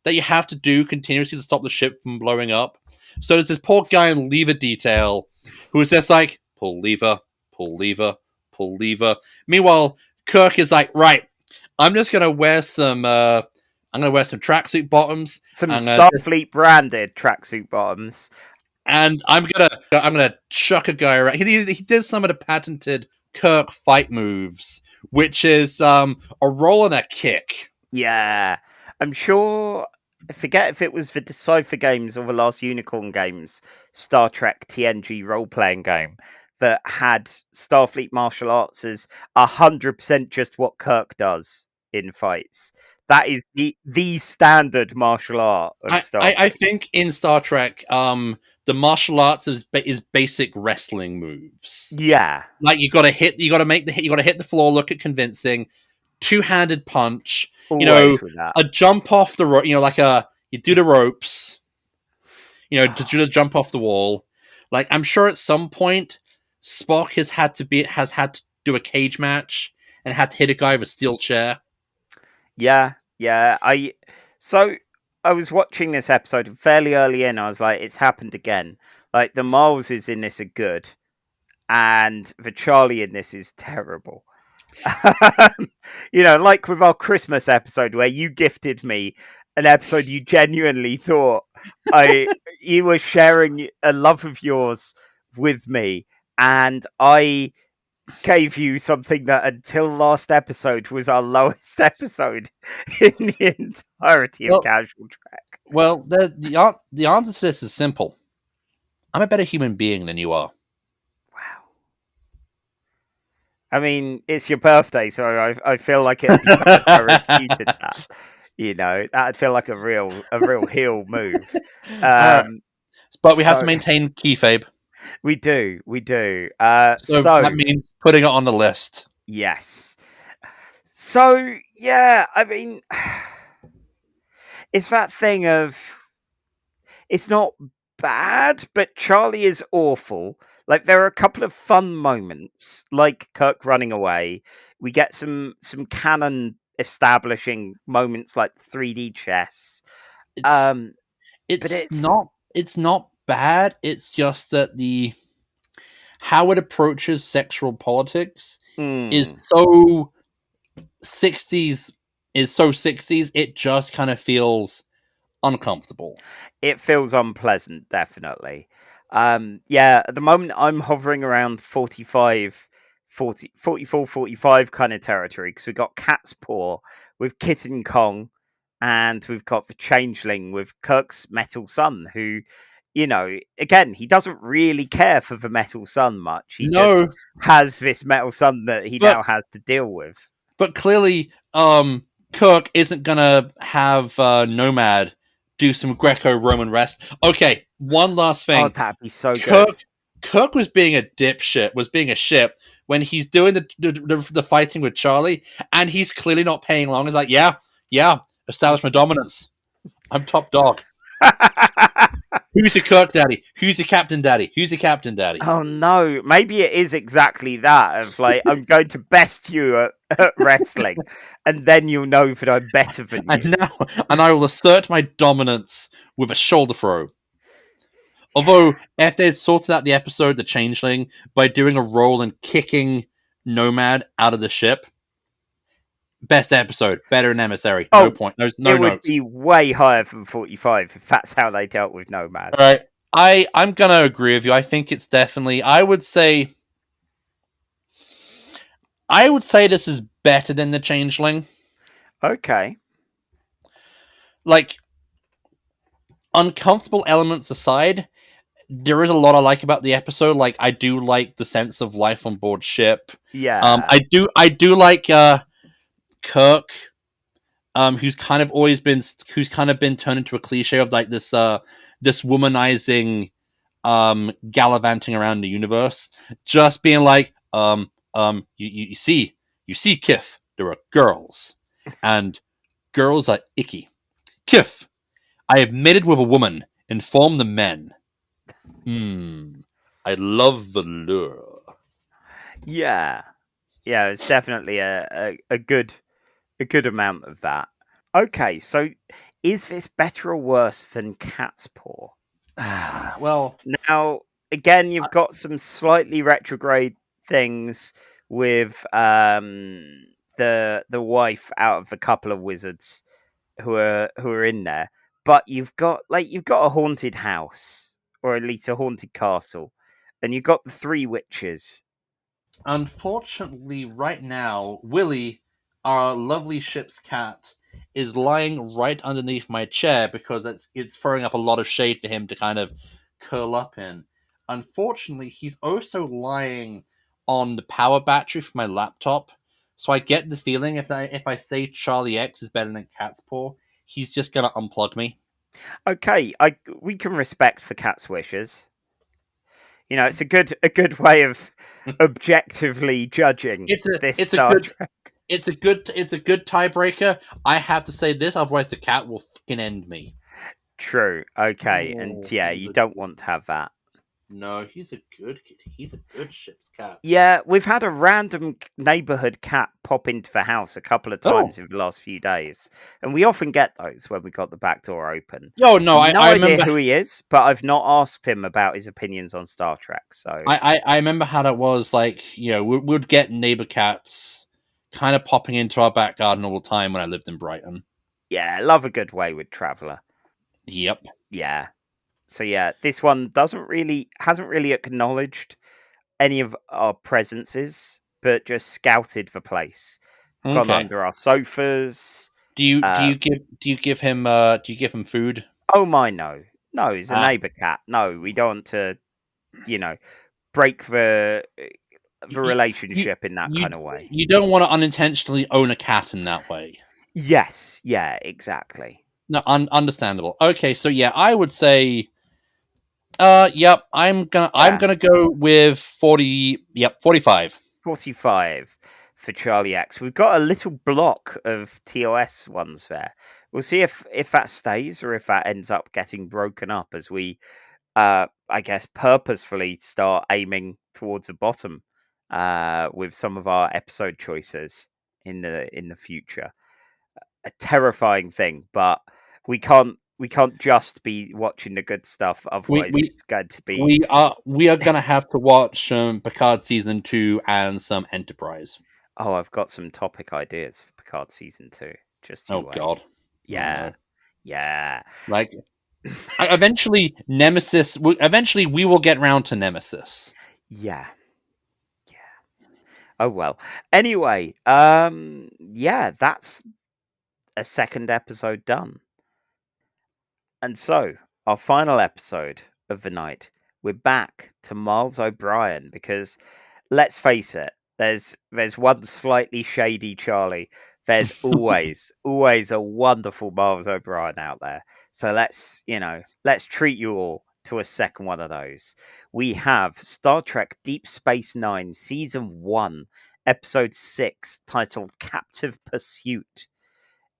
that you have to do continuously to stop the ship from blowing up. So there's this poor guy in lever detail who is just like, pull lever, pull lever, pull lever. Meanwhile, Kirk is like, right, I'm just going to wear some tracksuit bottoms. Some Starfleet branded tracksuit bottoms. And I'm gonna chuck a guy around. He did some of the patented Kirk fight moves, which is a roll and a kick. Yeah. I'm sure, I forget if it was the Decipher games or the last Unicorn games, Star Trek TNG role-playing game, that had Starfleet martial arts as 100% just what Kirk does in fights. That is the standard martial art of Star Trek. I think in Star Trek, the martial arts is basic wrestling moves. Yeah. Like you gotta hit the floor, look at convincing, two-handed punch, a jump off the rope, you do the ropes, to do the jump off the wall. Like I'm sure at some point Spock has had to do a cage match and had to hit a guy with a steel chair. Yeah. I was watching this episode fairly early in. I was like, it's happened again. Like the Mileses in this are good, and the Charlie in this is terrible. Like with our Christmas episode where you gifted me an episode you genuinely thought you were sharing a love of yours with me, and I gave you something that until last episode was our lowest episode in the entirety of Casual Trek. Well, the answer to this is simple. I'm a better human being than you are. Wow. I mean, it's your birthday, so I feel like it'd be bad if I refuted that. That'd feel like a real heel move. But we have to maintain kayfabe. We do. So that means putting it on the list. Yes. So yeah, I mean, it's that thing of it's not bad, but Charlie is awful. Like there are a couple of fun moments, like Kirk running away. We get some canon establishing moments like 3D chess. It's not bad. It's just that how it approaches sexual politics is so 60s. It just kind of feels uncomfortable. It feels unpleasant, definitely. At the moment I'm hovering around 44, 45 kind of territory, because we got Cat's Paw with Kitten Kong and we've got the Changeling with Kirk's metal son, who, again, he doesn't really care for the metal son much. He just has this metal son that he now has to deal with. But clearly, Kirk isn't gonna have Nomad do some Greco-Roman rest. Okay, one last thing. Oh, that'd be so good. Kirk was being a dipshit, was being a ship when he's doing the fighting with Charlie, and he's clearly not paying along. He's like, yeah, establish my dominance. I'm top dog. Who's your Kirk daddy? Who's your captain daddy? Who's your captain daddy? Oh no, maybe it is exactly that of like, I'm going to best you at wrestling, and then you'll know that I'm better than you. And I will assert my dominance with a shoulder throw. Although, if they had sorted out the episode, the Changeling, by doing a roll and kicking Nomad out of the ship, best episode, better than Emissary. No point. No it notes. Would be way higher than 45 if that's how they dealt with Nomad. All right. I'm going to agree with you. I think it's definitely, I would say this is better than the Changeling. Okay. Like, uncomfortable elements aside, there is a lot I like about the episode. Like, I do like the sense of life on board ship. Yeah. I do like Kirk, who's kind of been turned into a cliche of like this womanizing gallivanting around the universe, just being like you see Kif, there are girls and girls are icky. Kif, I have mated with a woman, inform the men. I love the lure. Yeah, it's definitely a good amount of that. Okay, so is this better or worse than Cat's Paw? Well, now again, you've got some slightly retrograde things with the wife out of a couple of wizards who are in there, but you've got a haunted house, or at least a haunted castle, and you've got the three witches. Unfortunately, right now, Willie, our lovely ship's cat, is lying right underneath my chair because it's throwing up a lot of shade for him to kind of curl up in. Unfortunately, he's also lying on the power battery for my laptop, so I get the feeling if I say Charlie X is better than Cat's Paw, he's just gonna unplug me. Okay, we can respect for Cat's wishes. It's a good way of objectively judging this Star Trek. It's a good tiebreaker. I have to say this, otherwise the cat will fucking end me. True. Okay, and you don't want to have that. No, he's a good ship's cat. Yeah, we've had a random neighborhood cat pop into the house a couple of times in the last few days, and we often get those when we got the back door open. Oh no, I idea remember who he is, but I've not asked him about his opinions on Star Trek. So I remember how that was. Like, we'd get neighbor cats kind of popping into our back garden all the time when I lived in Brighton. Yeah, love a good wayward traveler. Yep. Yeah. So this one hasn't really acknowledged any of our presences, but just scouted the place. Okay. Gone under our sofas. Do you give him food? Oh my, no, he's a neighbor cat. No, we don't want to, break the relationship in that kind of way. You don't want to unintentionally own a cat in that way. Yes, yeah, exactly. No, understandable. Okay, so I would say, yep, I'm gonna go with 40. Yep, 45. 45 for Charlie X. We've got a little block of TOS ones there. We'll see if that stays or if that ends up getting broken up as we, I guess, purposefully start aiming towards the bottom with some of our episode choices in the future. A terrifying thing, but we can't just be watching the good stuff. Otherwise, it's going to be. We are going to have to watch Picard season 2 and some Enterprise. Oh, I've got some topic ideas for Picard season 2. Just you wait. God, yeah. Like, eventually, Nemesis. Eventually, we will get round to Nemesis. Yeah. Oh well. Anyway, that's a second episode done. And so, our final episode of the night, we're back to Miles O'Brien because, let's face it, there's one slightly shady Charlie. There's always a wonderful Miles O'Brien out there. So let's treat you all to a second one of those. We have Star Trek Deep Space Nine Season 1, Episode 6, titled Captive Pursuit.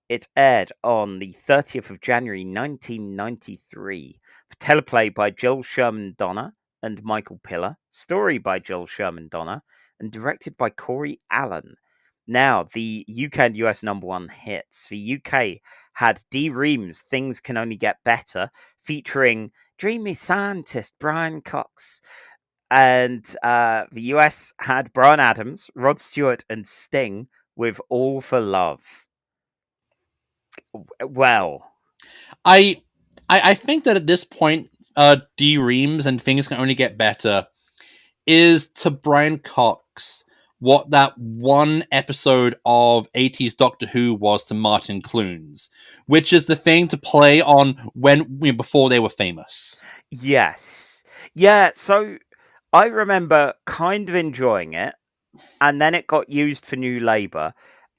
It aired on the 30th of January 1993. Teleplay by Joel Sherman Donner and Michael Piller. Story by Joel Sherman Donner and directed by Corey Allen. Now, the UK and US #1 hits. The UK had Dee Ream's Things Can Only Get Better, featuring dreamy scientist Brian Cox. And the US had Bryan Adams, Rod Stewart, and Sting with All for Love. Well, I think that at this point, Dee Reams and Things Can Only Get Better is to Brian Cox what that one episode of 80s Doctor Who was to Martin Clunes, which is the thing to play on before they were famous. Yes. Yeah, so I remember kind of enjoying it, and then it got used for New Labour,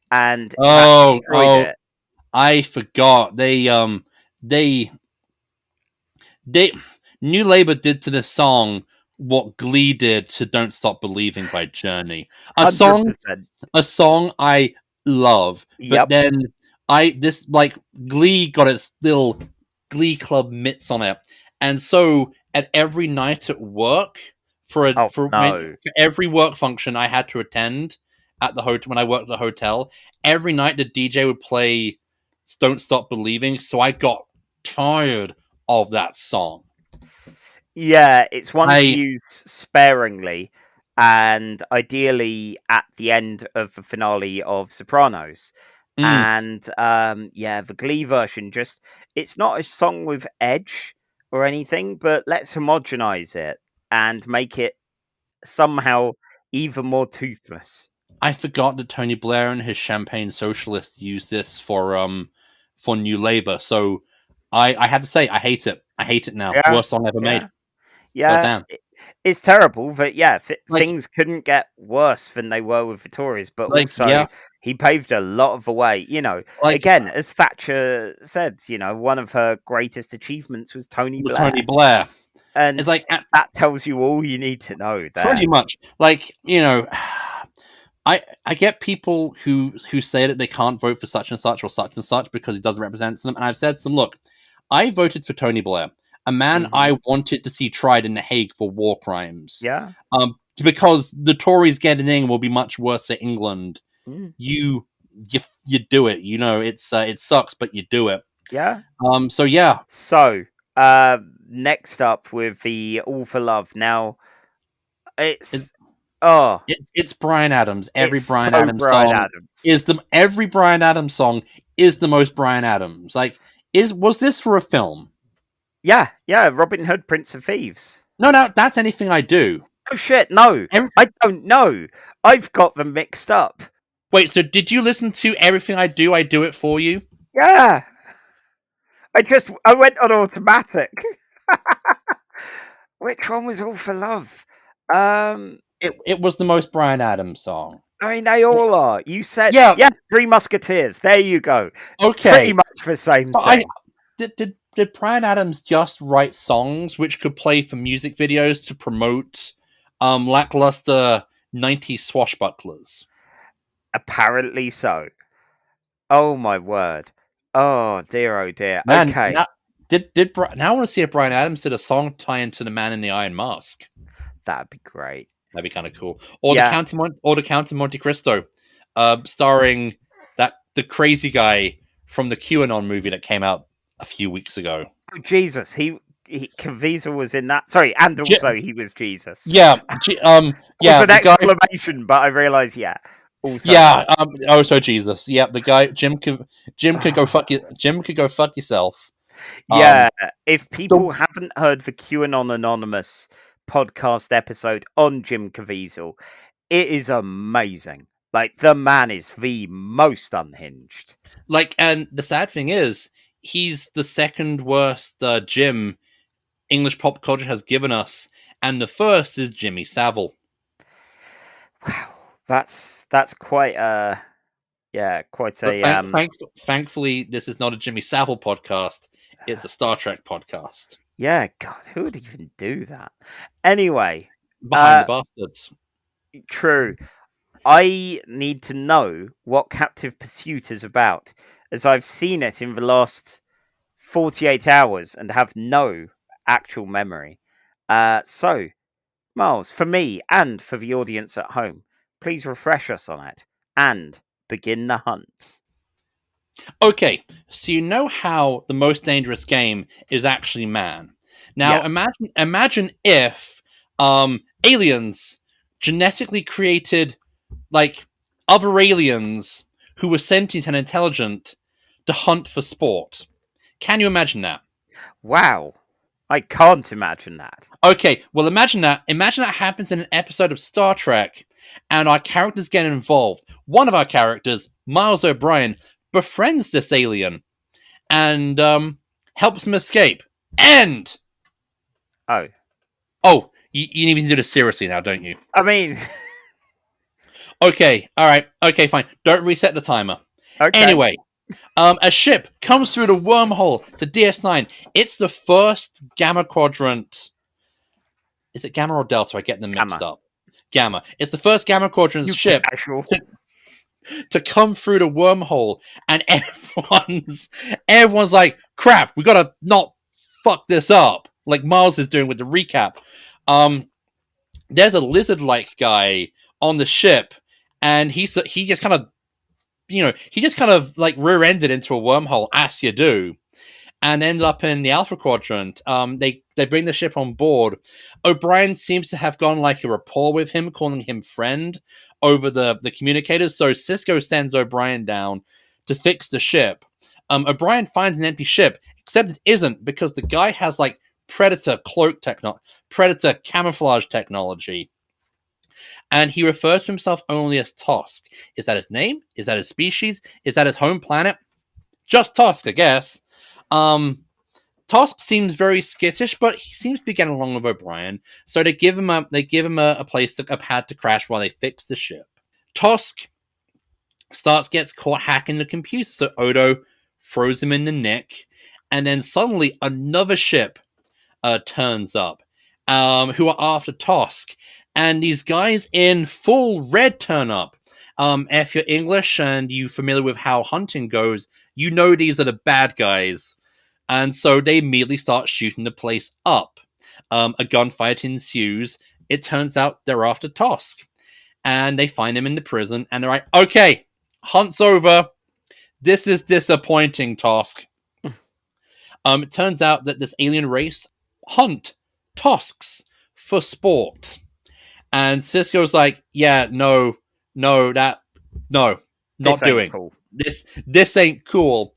and that destroyed it. I forgot. New Labour did to this song what Glee did to Don't Stop Believing by Journey. A 100%. song I love. But then Glee got its little Glee Club mitts on it. And so at every night at work, for every work function I had to attend at the hotel when I worked at the hotel, every night the DJ would play Don't Stop Believing, so I got tired of that song. Yeah, it's one to use sparingly, and ideally at the end of the finale of Sopranos. And the Glee version, it's not a song with edge or anything, but let's homogenize it and make it somehow even more toothless. I forgot that Tony Blair and his Champagne Socialists used this for New Labour, so I had to say I hate it. I hate it now. Worst song ever made. Yeah, it's terrible, but things couldn't get worse than they were with Victoria's, but also he paved a lot of the way. Again, as Thatcher said, one of her greatest achievements was Tony Blair. And it's that tells you all you need to know there. Pretty much. I get people who say that they can't vote for such and such or such and such because he doesn't represent them, and I've said to them, look, I voted for Tony Blair, a man I wanted to see tried in The Hague for war crimes. Yeah. Because the Tories getting in will be much worse for England. You do it. It sucks, but you do it. Yeah. So next up with the All for Love. Now, it's Bryan Adams. Every Bryan Adams song is the most Bryan Adams. Was this for a film? Yeah, Robin Hood, Prince of Thieves. No, that's Anything I Do. Oh shit, no. I don't know. I've got them mixed up. Wait, so did you listen to Everything I Do It For You? Yeah. I went on automatic. Which one was All for Love? It was the most Bryan Adams song. I mean, they all are. You said, Three Musketeers. There you go. Okay. Pretty much the same thing. Did Bryan Adams just write songs which could play for music videos to promote lackluster 90s swashbucklers? Apparently so. Oh my word. Oh dear, Man, okay. Now I want to see if Bryan Adams did a song tie into The Man in the Iron Mask. That'd be great. That'd be kind of cool. Or the Count of Monte Cristo, starring the crazy guy from the QAnon movie that came out a few weeks ago. Oh, Jesus, he Caviezel was in that. Sorry, and also he was Jesus. Yeah, it was an exclamation, but I realized, also Jesus. Yeah, the guy Jim could go fuck yourself. Yeah, if people haven't heard the QAnon Anonymous podcast episode on Jim Caviezel, it is amazing. The man is the most unhinged. Like, and the sad thing is, he's the second worst Jim English pop culture has given us, and the first is Jimmy Savile. Wow, that's quite quite But a thankfully, this is not a Jimmy Savile podcast. It's a Star Trek podcast. Yeah, God, who would even do that? Anyway, Behind the Bastards. True. I need to know what Captive Pursuit is about, as I've seen it in the last 48 hours and have no actual memory. So, Miles, for me and for the audience at home, please refresh us on it and begin the hunt. Okay, so you know how the most dangerous game is actually man. Now, imagine if aliens genetically created like other aliens who were sentient and intelligent to hunt for sport. Can you imagine that? Wow. I can't imagine that. Okay, well imagine that. Imagine that happens in an episode of Star Trek and our characters get involved. One of our characters, Miles O'Brien, befriends this alien and helps him escape. End! Oh, you need me to do this seriously now, don't you? I mean... Okay, alright, okay, fine. Don't reset the timer. Okay. Anyway, a ship comes through the wormhole to DS9. It's the first Gamma Quadrant. Is it Gamma or Delta? I get them mixed up. Gamma. It's the first Gamma Quadrant ship to come through the wormhole, and everyone's like, crap, we gotta not fuck this up, like Miles is doing with the recap. There's a lizard-like guy on the ship, and he just kind of like rear-ended into a wormhole, as you do, and ended up in the Alpha Quadrant. They bring the ship on board. O'Brien seems to have gone like a rapport with him, calling him friend over the communicators. So Cisco sends O'Brien down to fix the ship. O'Brien finds an empty ship, except it isn't, because the guy has like predator camouflage technology. And he refers to himself only as Tosk. Is that his name? Is that his species? Is that his home planet? Just Tosk, I guess. Tosk seems very skittish, but he seems to be getting along with O'Brien. So they give him a pad to crash while they fix the ship. Tosk gets caught hacking the computer, so Odo throws him in the nick, and then suddenly another ship turns up, who are after Tosk. And these guys in full red turn up. If you're English and you're familiar with how hunting goes, you know these are the bad guys. And so they immediately start shooting the place up. A gunfight ensues. It turns out they're after Tosk. And they find him in the prison, and they're like, okay, hunt's over. This is disappointing, Tosk. It turns out that this alien race hunt Tosks for sport. And Cisco's like, yeah, no, not doing. Cool. This ain't cool.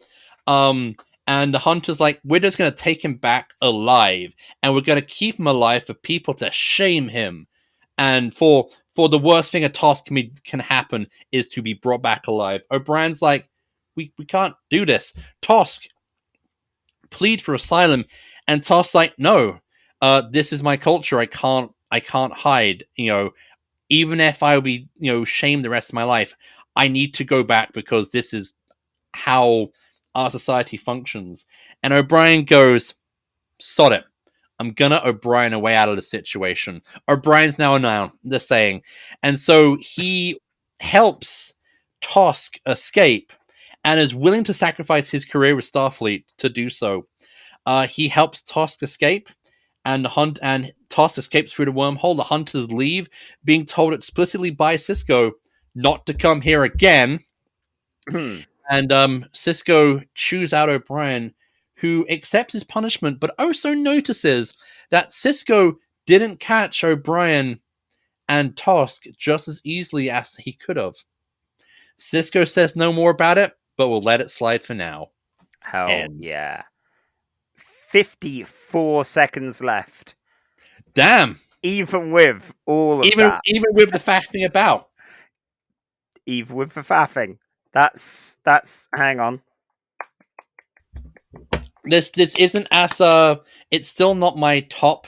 And the hunter's like, we're just going to take him back alive, and we're going to keep him alive for people to shame him. And for the worst thing a Tosk can happen is to be brought back alive. O'Brien's like, we can't do this. Tosk, plead for asylum. And Tosk's like, no, this is my culture. I can't hide. Even if I'll be, shamed the rest of my life, I need to go back because this is how our society functions. And O'Brien goes, sod it. I'm gonna O'Brien a way out of the situation. O'Brien's now a noun, the saying. And so he helps Tosk escape and is willing to sacrifice his career with Starfleet to do so. He helps Tosk escape, and Tosk escapes through the wormhole. The hunters leave, being told explicitly by Cisco not to come here again. And Cisco chews out O'Brien, who accepts his punishment, but also notices that Cisco didn't catch O'Brien and Tosk just as easily as he could have. Cisco says no more about it, but we'll let it slide for now. Yeah. 54 seconds left. Damn. Even with all of that. Even with the faffing about. Even with the faffing. That's hang on. This isn't as it's still not my top,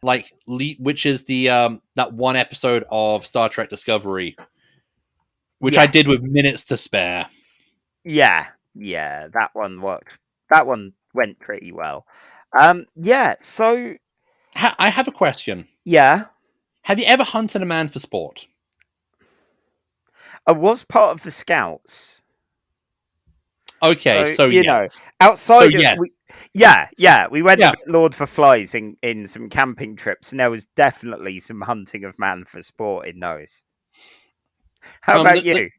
like, which is the that one episode of Star Trek Discovery, which I did with minutes to spare. Yeah, that one worked. That one went pretty well. So I have a question. Yeah. Have you ever hunted a man for sport? I was part of the Scouts. Okay, so you yes. know, outside so of yes. We went a bit Lord for Flies in some camping trips, and there was definitely some hunting of man for sport in those. How about you?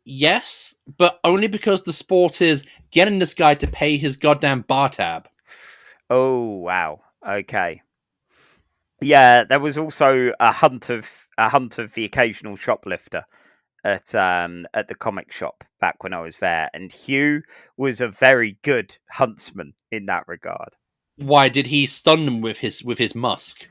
Yes, but only because the sport is getting this guy to pay his goddamn bar tab. Oh wow. Okay. Yeah, there was also a hunt of the occasional shoplifter at the comic shop back when I was there, and Hugh was a very good huntsman in that regard. Why did he stun them with his musk?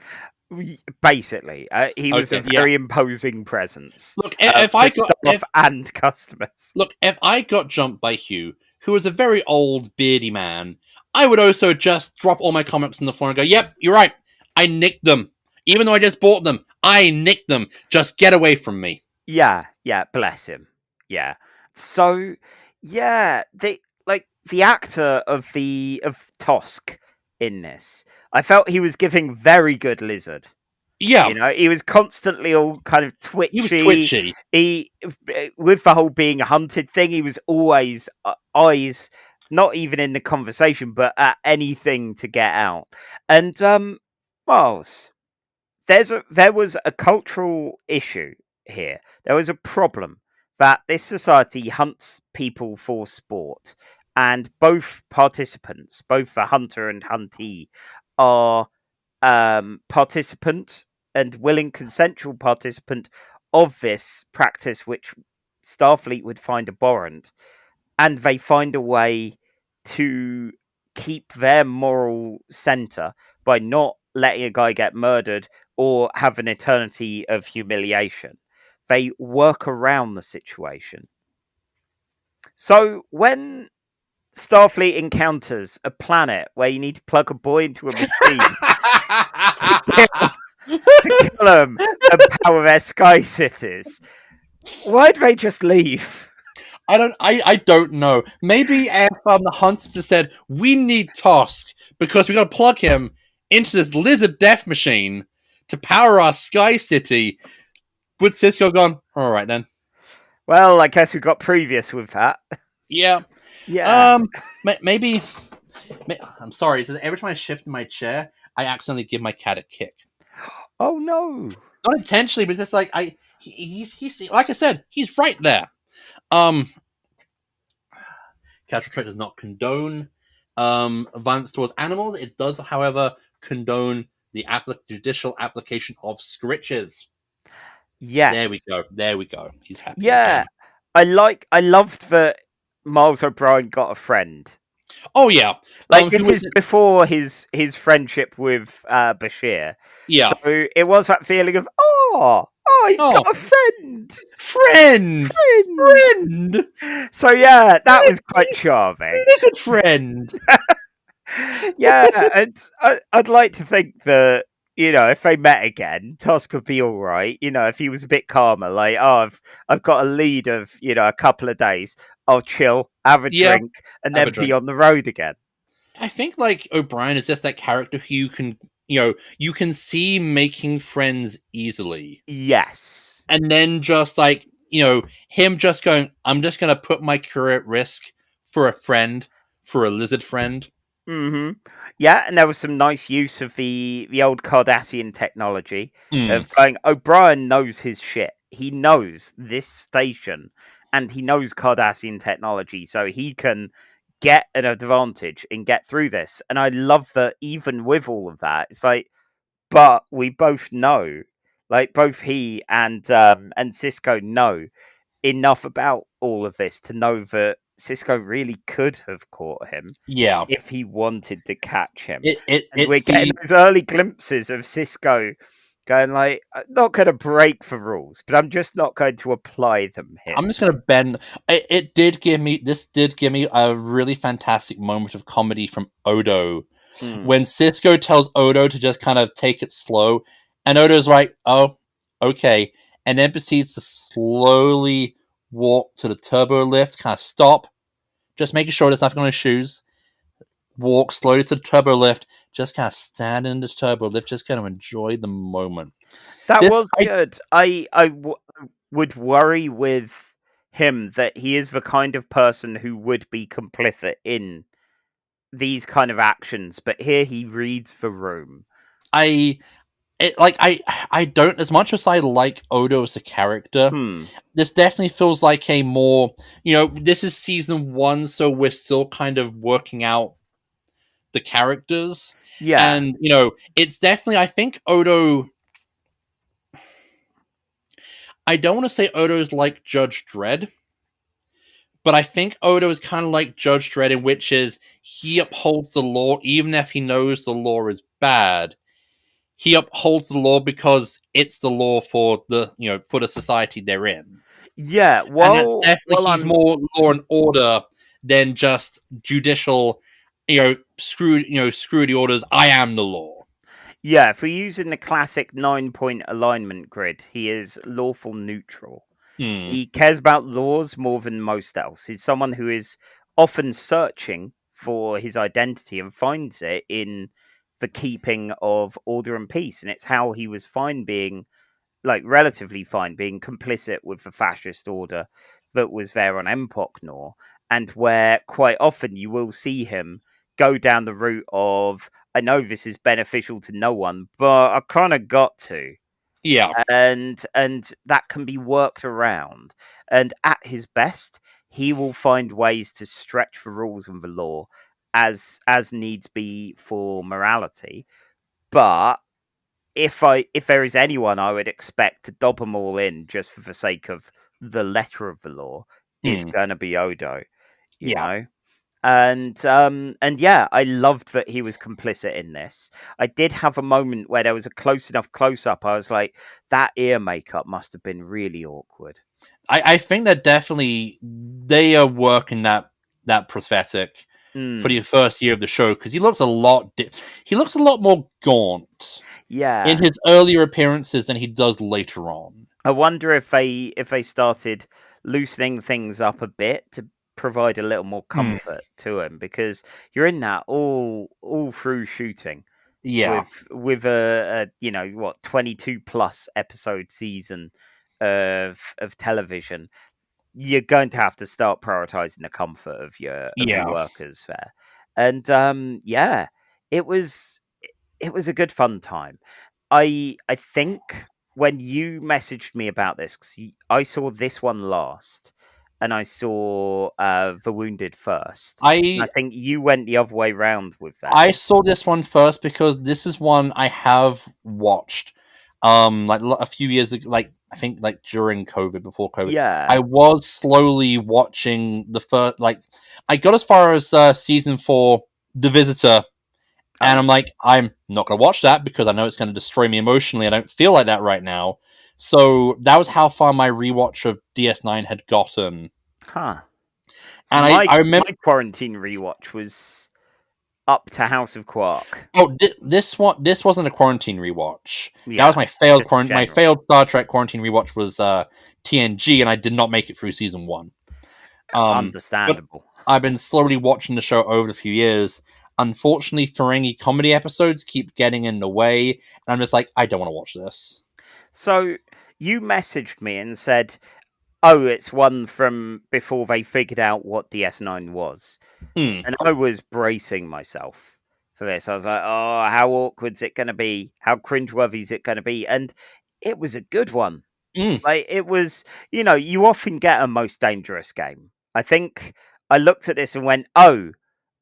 Basically, he was a very imposing presence. Look, if I got staff and customers. Look, if I got jumped by Hugh, who was a very old beardy man, I would also just drop all my comics on the floor and go, "Yep, you're right. I nicked them, even though I just bought them. I nicked them. Just get away from me." Yeah, bless him. Yeah. So, yeah, the actor of Tosk in this, I felt he was giving very good Lizard. Yeah, you know, he was constantly all kind of twitchy. He was twitchy. He, with the whole being a hunted thing, he was always eyes, not even in the conversation, but at anything to get out. And Miles, there was a cultural issue here. There was a problem that this society hunts people for sport, and both participants, both the hunter and huntee, are participant and willing consensual participant of this practice, which Starfleet would find abhorrent, and they find a way to keep their moral center by not letting a guy get murdered or have an eternity of humiliation. They work around the situation. So when Starfleet encounters a planet where you need to plug a boy into a machine to kill them and power their sky cities, why'd they just leave? I don't know. Maybe if the hunters had said, "We need Tosk because we got to plug him into this lizard death machine to power our sky city," would Cisco gone, "All right then"? Well, I guess we got previous with that. Yeah. Maybe. I'm sorry. Every time I shift in my chair, I accidentally give my cat a kick. Oh no! Not intentionally, but it's just like he's like I said, he's right there. Casual Trade does not condone violence towards animals. It does, however, condone the judicial application of scritches. Yes. There we go. He's happy. Yeah. Again. I loved that Miles O'Brien got a friend. Oh yeah. Like this is before his friendship with Bashir. Yeah. So it was that feeling of he's got a friend. Friend. So yeah, that was quite charming. Lizard friend. Yeah, and I'd like to think that, you know, if they met again, Tusk would be all right. You know, if he was a bit calmer, like, I've got a lead of, you know, a couple of days. I'll chill, have a drink, and then be on the road again. I think like O'Brien is just that character who you can see making friends easily. Yes. And then just like, him just going, I'm just going to put my career at risk for a friend, for a lizard friend. Mm-hmm. Yeah, and there was some nice use of the old Cardassian technology of going, O'Brien knows his shit. He knows this station and he knows Cardassian technology, so he can get an advantage and get through this. And I love that even with all of that, it's like, but we both know, like both he and Cisco know enough about all of this to know that Cisco really could have caught him. Yeah. If he wanted to catch him. We're getting those early glimpses of Cisco going like, I'm not going to break the rules, but I'm just not going to apply them here. I'm just gonna bend. It did give me a really fantastic moment of comedy from Odo when Cisco tells Odo to just kind of take it slow, and Odo's like, "Oh, okay," and then proceeds to slowly walk to the turbo lift, kind of stop, just making sure there's nothing on his shoes. Walk slowly to the turbo lift, just kind of stand in the turbo lift, just kind of enjoy the moment. That was good. I would worry with him that he is the kind of person who would be complicit in these kind of actions, but here he reads the room. I don't, as much as I like Odo as a character, this definitely feels like a more, this is season 1, so we're still kind of working out the characters. Yeah. And, it's definitely, I think Odo, I don't want to say Odo's like Judge Dredd, but I think Odo is kind of like Judge Dredd, in which is he upholds the law even if he knows the law is bad. He upholds the law because it's the law for the society they're in. Yeah, And that's definitely, he's more law and order than just judicial, screw the orders. I am the law. Yeah, if we're using the classic 9-point alignment grid, he is lawful neutral. He cares about laws more than most else. He's someone who is often searching for his identity and finds it in the keeping of order and peace. And it's how he was fine being, relatively fine, being complicit with the fascist order that was there on Empok Nor, and where quite often you will see him go down the route of, I know this is beneficial to no one, but I kind of got to. Yeah. And that can be worked around. And at his best, he will find ways to stretch the rules and the law as needs be for morality. But if there is anyone I would expect to dob them all in just for the sake of the letter of the law, it's going to be Odo, you know. And yeah, I loved that he was complicit in this. I did have a moment where there was a close enough close up. I was like, that ear makeup must have been really awkward. I think that definitely they are working that prosthetic for the first year of the show, because he looks a lot more gaunt. Yeah, in his earlier appearances than he does later on. I wonder if they started loosening things up a bit to provide a little more comfort to him, because you're in that all through shooting. Yeah, with a 22 plus episode season of television, you're going to have to start prioritizing the comfort of your workers there. And yeah, it was a good fun time. I think when you messaged me about this, 'cause I saw this one last, and I saw The Wounded first. I think you went the other way round with that. I saw this one first because this is one I have watched. Like a few years ago, I think during COVID, before COVID. Yeah, I was slowly watching the first. I got as far as season 4, The Visitor. And I'm like, I'm not going to watch that because I know it's going to destroy me emotionally. I don't feel like that right now. So that was how far my rewatch of DS9 had gotten. Huh. So And I remember my quarantine rewatch was up to House of Quark. Oh, this wasn't a quarantine rewatch. Yeah, that was my failed my failed Star Trek quarantine rewatch was TNG, and I did not make it through season 1. Understandable. I've been slowly watching the show over the few years. Unfortunately, Ferengi comedy episodes keep getting in the way, and I'm just like, I don't want to watch this. So you messaged me and said, oh, it's one from before they figured out what DS9 was. And I was bracing myself for this. I was like, oh, how awkward is it going to be? How cringeworthy is it going to be? And it was a good one. Like, it was, you often get a most dangerous game. I think I looked at this and went, oh,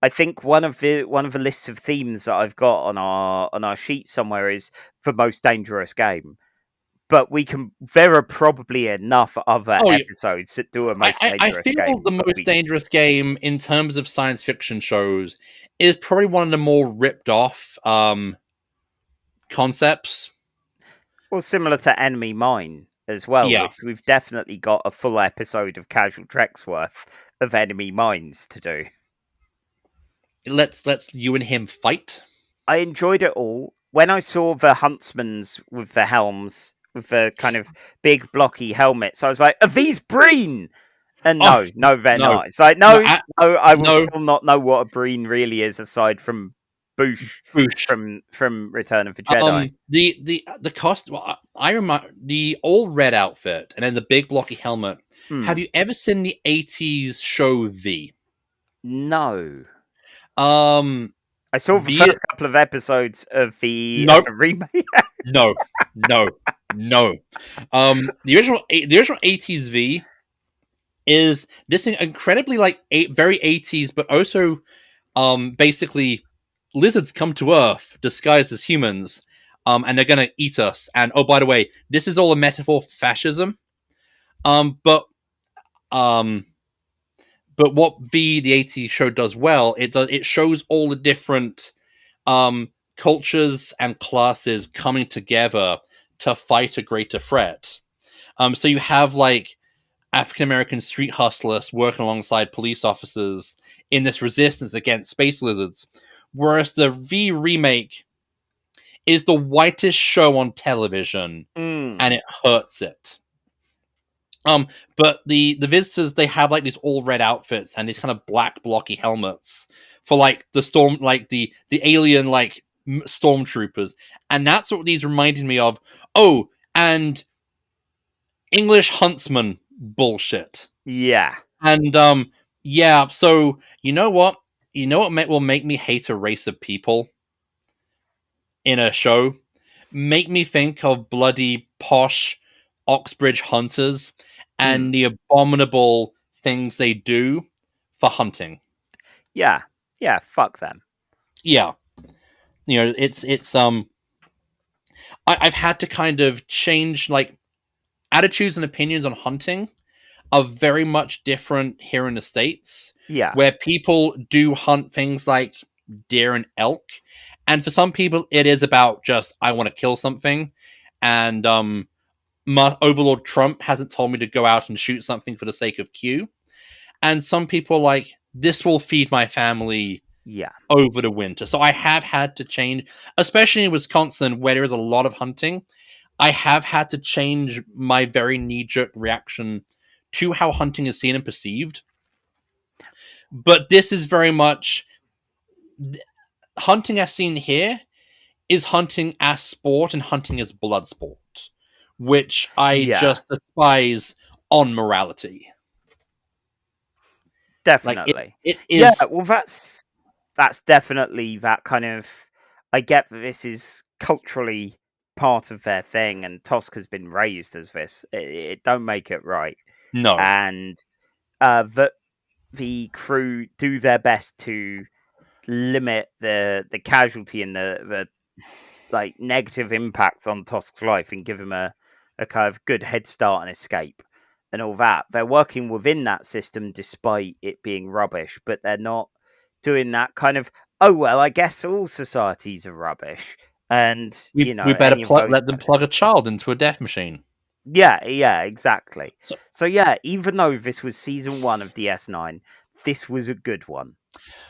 I think one of the lists of themes that I've got on our sheet somewhere is the most dangerous game. But there are probably enough other episodes that do a most dangerous game. I feel the most dangerous game in terms of science fiction shows is probably one of the more ripped off concepts. Well, similar to Enemy Mine as well, Yeah. which we've definitely got a full episode of Casual Trek's worth of Enemy Mines to do. Let's you and him fight. I enjoyed it all. When I saw the huntsmans with the helms, with the kind of big blocky helmets, I was like, are these Breen? And no, they're no. not. It's like, no, I will still not know what a Breen really is aside from Boosh. From Return of the Jedi. The cost. Well, I remember the old red outfit and then the big blocky helmet. Have you ever seen the '80s show V? No. I saw the first couple of episodes of the remake. No. The original '80s V is this thing incredibly like very '80s, but also basically lizards come to Earth disguised as humans, and they're gonna eat us. And oh, by the way, this is all a metaphor for fascism. But what the '80s show does well, it shows all the different cultures and classes coming together to fight a greater threat. So you have like African American street hustlers working alongside police officers in this resistance against space lizards. Whereas the V remake is the whitest show on television, and it hurts it. But the visitors, they have like these all red outfits and these kind of black blocky helmets for like the storm, like the alien like stormtroopers, and that's what these reminded me of. Oh, and English huntsman bullshit. Yeah, and yeah. So you know what? Will make me hate a race of people in a show? Make me think of bloody posh Oxbridge hunters and the abominable things they do for hunting. Yeah, fuck them. Yeah. It's I've had to kind of change, like, attitudes and opinions on hunting are very much different here in the States. Yeah. Where people do hunt things like deer and elk. And for some people, it is about just, I want to kill something. And Overlord Trump hasn't told me to go out and shoot something for the sake of Q. And some people are like, this will feed my family over the winter. So I have had to change, especially in Wisconsin, where there is a lot of hunting. I have had to change my very knee-jerk reaction to how hunting is seen and perceived. But this is very much hunting as seen here is hunting as sport and hunting as blood sport, which I just despise on morality. Definitely. Like it is. Yeah, well, that's definitely that kind of. I get that this is culturally part of their thing, and Tosk has been raised as this. It don't make it right. No. And that the crew do their best to limit the casualty and the like negative impact on Tosk's life and give him a kind of good head start and escape and all that. They're working within that system despite it being rubbish, but they're not doing that kind of, oh well, I guess all societies are rubbish. And we better let them plug a child into a death machine. Yeah, exactly. So yeah, even though this was season 1 of DS9, this was a good one.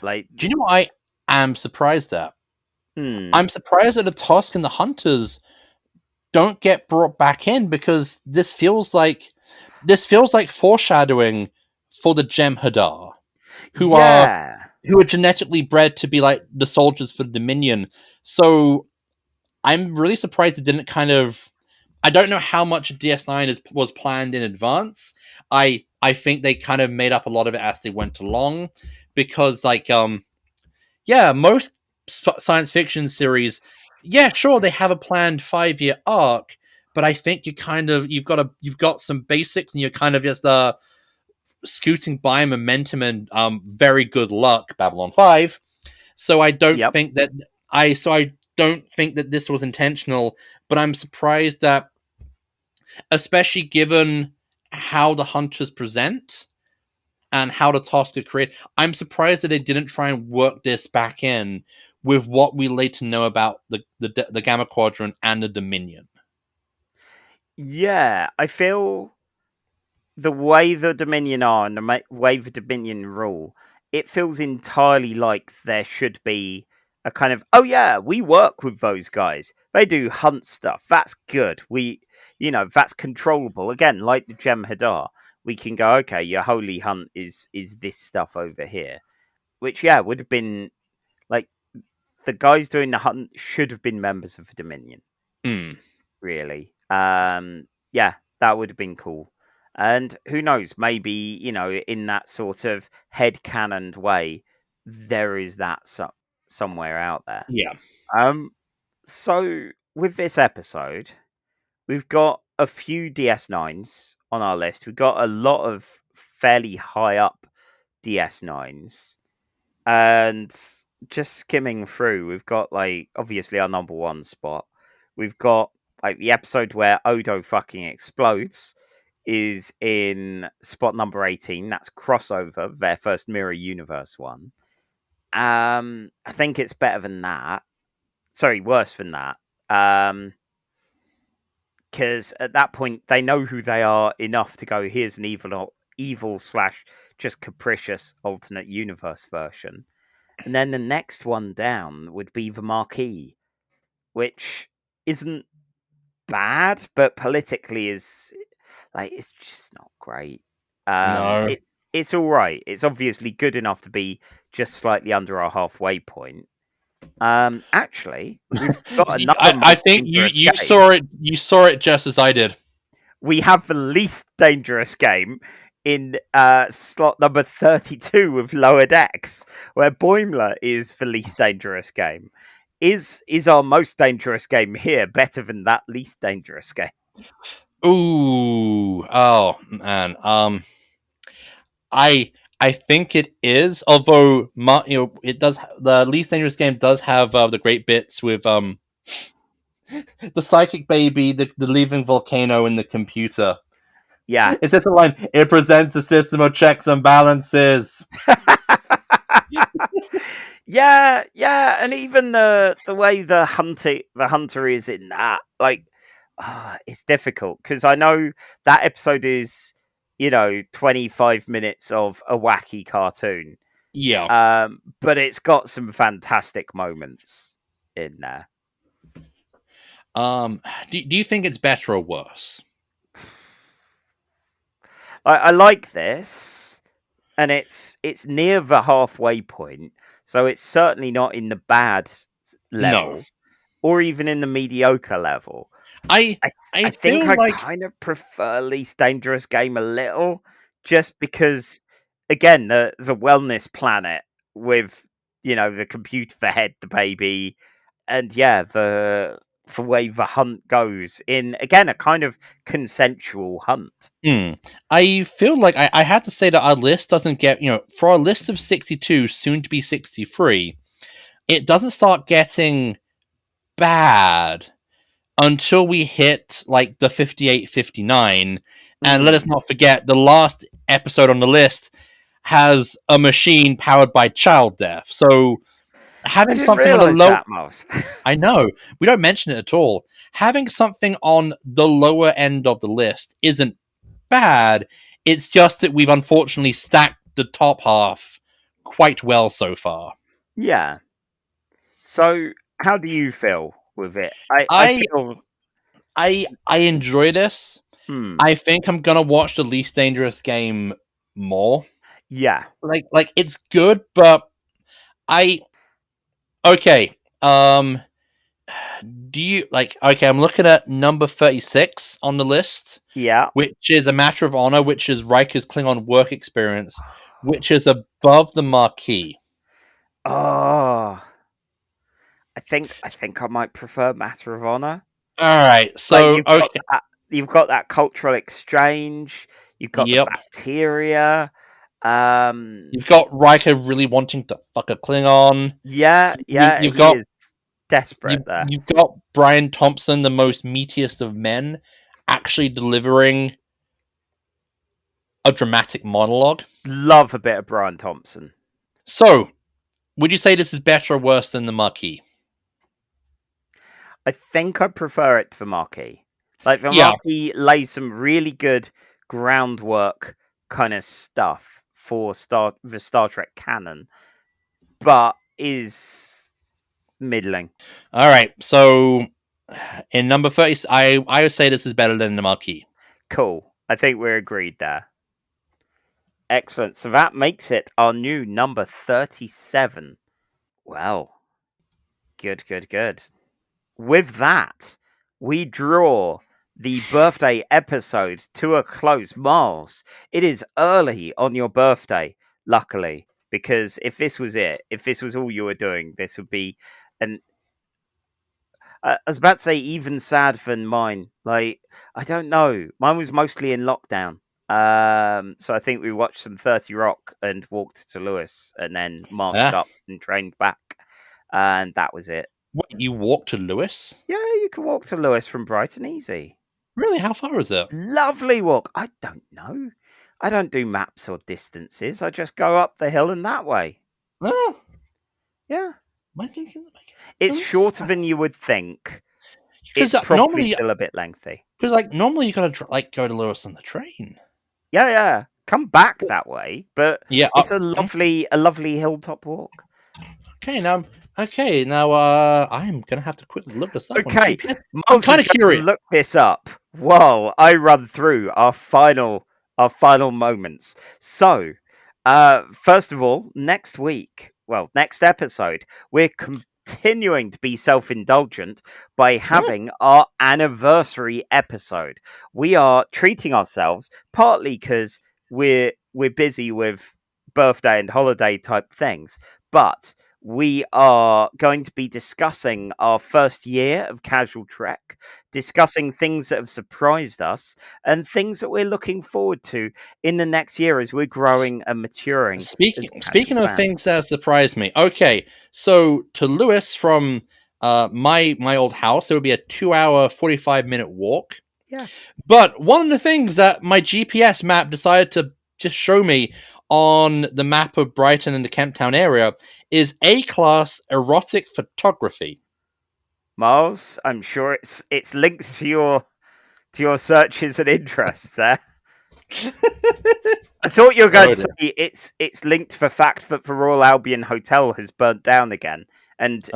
Like, do you know what I am surprised at? I'm surprised that the Tosk and the Hunters don't get brought back in, because this feels like foreshadowing for the Jem'Hadar, who are genetically bred to be like the soldiers for the Dominion. So I'm really surprised it didn't kind of. I don't know how much DS9 was planned in advance. I think they kind of made up a lot of it as they went along, because like most science fiction series, sure, they have a planned 5-year arc, but I think you've got some basics and you're kind of just scooting by momentum and very good luck, Babylon 5. So I don't think that I don't think that this was intentional, but I'm surprised that, especially given how the Hunters present and how the Tosk are created, I'm surprised that they didn't try and work this back in with what we later know about the Gamma Quadrant and the Dominion. Yeah, I feel the way the Dominion are and the way the Dominion rule, it feels entirely like there should be a kind of, oh yeah, we work with those guys. They do hunt stuff. That's good. That's controllable. Again, like the Jem'Hadar, we can go, okay, your holy hunt is this stuff over here, which would have been like the guys doing the hunt should have been members of the Dominion. Really. Yeah, that would have been cool. And who knows, maybe, in that sort of headcanon way, there is that somewhere out there. Yeah. So with this episode, we've got a few DS9s on our list. We've got a lot of fairly high up DS9s. And just skimming through, we've got like obviously our number one spot. We've got like the episode where Odo fucking explodes is in spot number 18. That's crossover, their first Mirror Universe one. I think it's better than that. Sorry, worse than that. Because at that point they know who they are enough to go, here's an evil slash just capricious alternate universe version. And then the next one down would be the Marquis, which isn't bad, but politically is like it's just not great. No. It's all right. It's obviously good enough to be just slightly under our halfway point. Actually, we've got another. I think you saw it. You saw it just as I did. We have the least dangerous game in slot number 32 with Lower Decks, where Boimler is the least dangerous game. Is our most dangerous game here better than that least dangerous game? Ooh, oh man. I think it is. Although, it does. The least dangerous game does have the great bits with the psychic baby, the leaving volcano, and the computer. Yeah, it's just a line. It presents a system of checks and balances. yeah, and even the way the hunter is in that, like, it's difficult because I know that episode is 25 minutes of a wacky cartoon. Yeah. But it's got some fantastic moments in there. Do you think it's better or worse? I like this, and it's near the halfway point, so it's certainly not in the bad level, or even in the mediocre level. I think I kind of prefer Least Dangerous Game a little, just because, again, the wellness planet with the computer for head, the baby, and the way the hunt goes in, again, a kind of consensual hunt. I feel like I have to say that our list doesn't get, for our list of 62, soon to be 63, it doesn't start getting bad until we hit like the 58, 59. And let us not forget, the last episode on the list has a machine powered by child death. So having something on the low, I know we don't mention it at all. Having something on the lower end of the list isn't bad. It's just that we've unfortunately stacked the top half quite well so far. Yeah. So how do you feel with it? I enjoy this. I think I'm gonna watch the Least Dangerous Game more. Yeah. Like it's good, but okay. Do you I'm looking at number 36 on the list. Yeah. Which is A Matter of Honor, which is Riker's Klingon work experience, which is above the Marquis. Oh. I think I might prefer Matter of Honor. Alright, so you've got that cultural exchange, you've got the bacteria. You've got Riker really wanting to fuck a Klingon. Yeah, you've got is desperate there. You've got Brian Thompson, the most meatiest of men, actually delivering a dramatic monologue. Love a bit of Brian Thompson. So, would you say this is better or worse than the Marquis? I think I prefer it to the Marquis. Like the Marquis lays some really good groundwork kind of stuff for the Star Trek canon, but is middling. All right, so in number 30, I would say this is better than the Marquis. Cool. I think we're agreed there. Excellent. So that makes it our new number 37. Well, good. With that, we draw the birthday episode to a close. Miles, it is early on your birthday, luckily, because if this was it, if this was all you were doing, this would be an I was about to say even sad than mine. Like, I don't know. Mine was mostly in lockdown. So I think we watched some 30 Rock and walked to Lewis and then masked up and trained back. And that was it. What, you walked to Lewis? Yeah, you can walk to Lewis from Brighton easy. Really? How far is it? Lovely walk. I don't know. I don't do maps or distances. I just go up the hill and that way. Oh. Yeah. It's shorter than you would think. It's probably still a bit lengthy. Because normally you gotta go to Lewis on the train. Yeah. Come back that way, but yeah, it's a lovely hilltop walk. Okay, now I'm gonna have to quickly look this up. Okay, I'm kind of curious. To look this up while I run through our final moments. So, first of all, next episode, we're continuing to be self-indulgent by having our anniversary episode. We are treating ourselves partly because we're busy with birthday and holiday type things, but we are going to be discussing our first year of Casual Trek, discussing things that have surprised us and things that we're looking forward to in the next year as we're growing and maturing. Speaking of things that have surprised me, okay, so to Lewis from my old house, it would be a 2-hour, 45-minute walk. Yeah. But one of the things that my GPS map decided to just show me on the map of Brighton and the Kemptown area is A-class erotic photography. Miles, I'm sure it's linked to your searches and interests. I thought you were going to say it's linked to the fact that the Royal Albion Hotel has burnt down again, and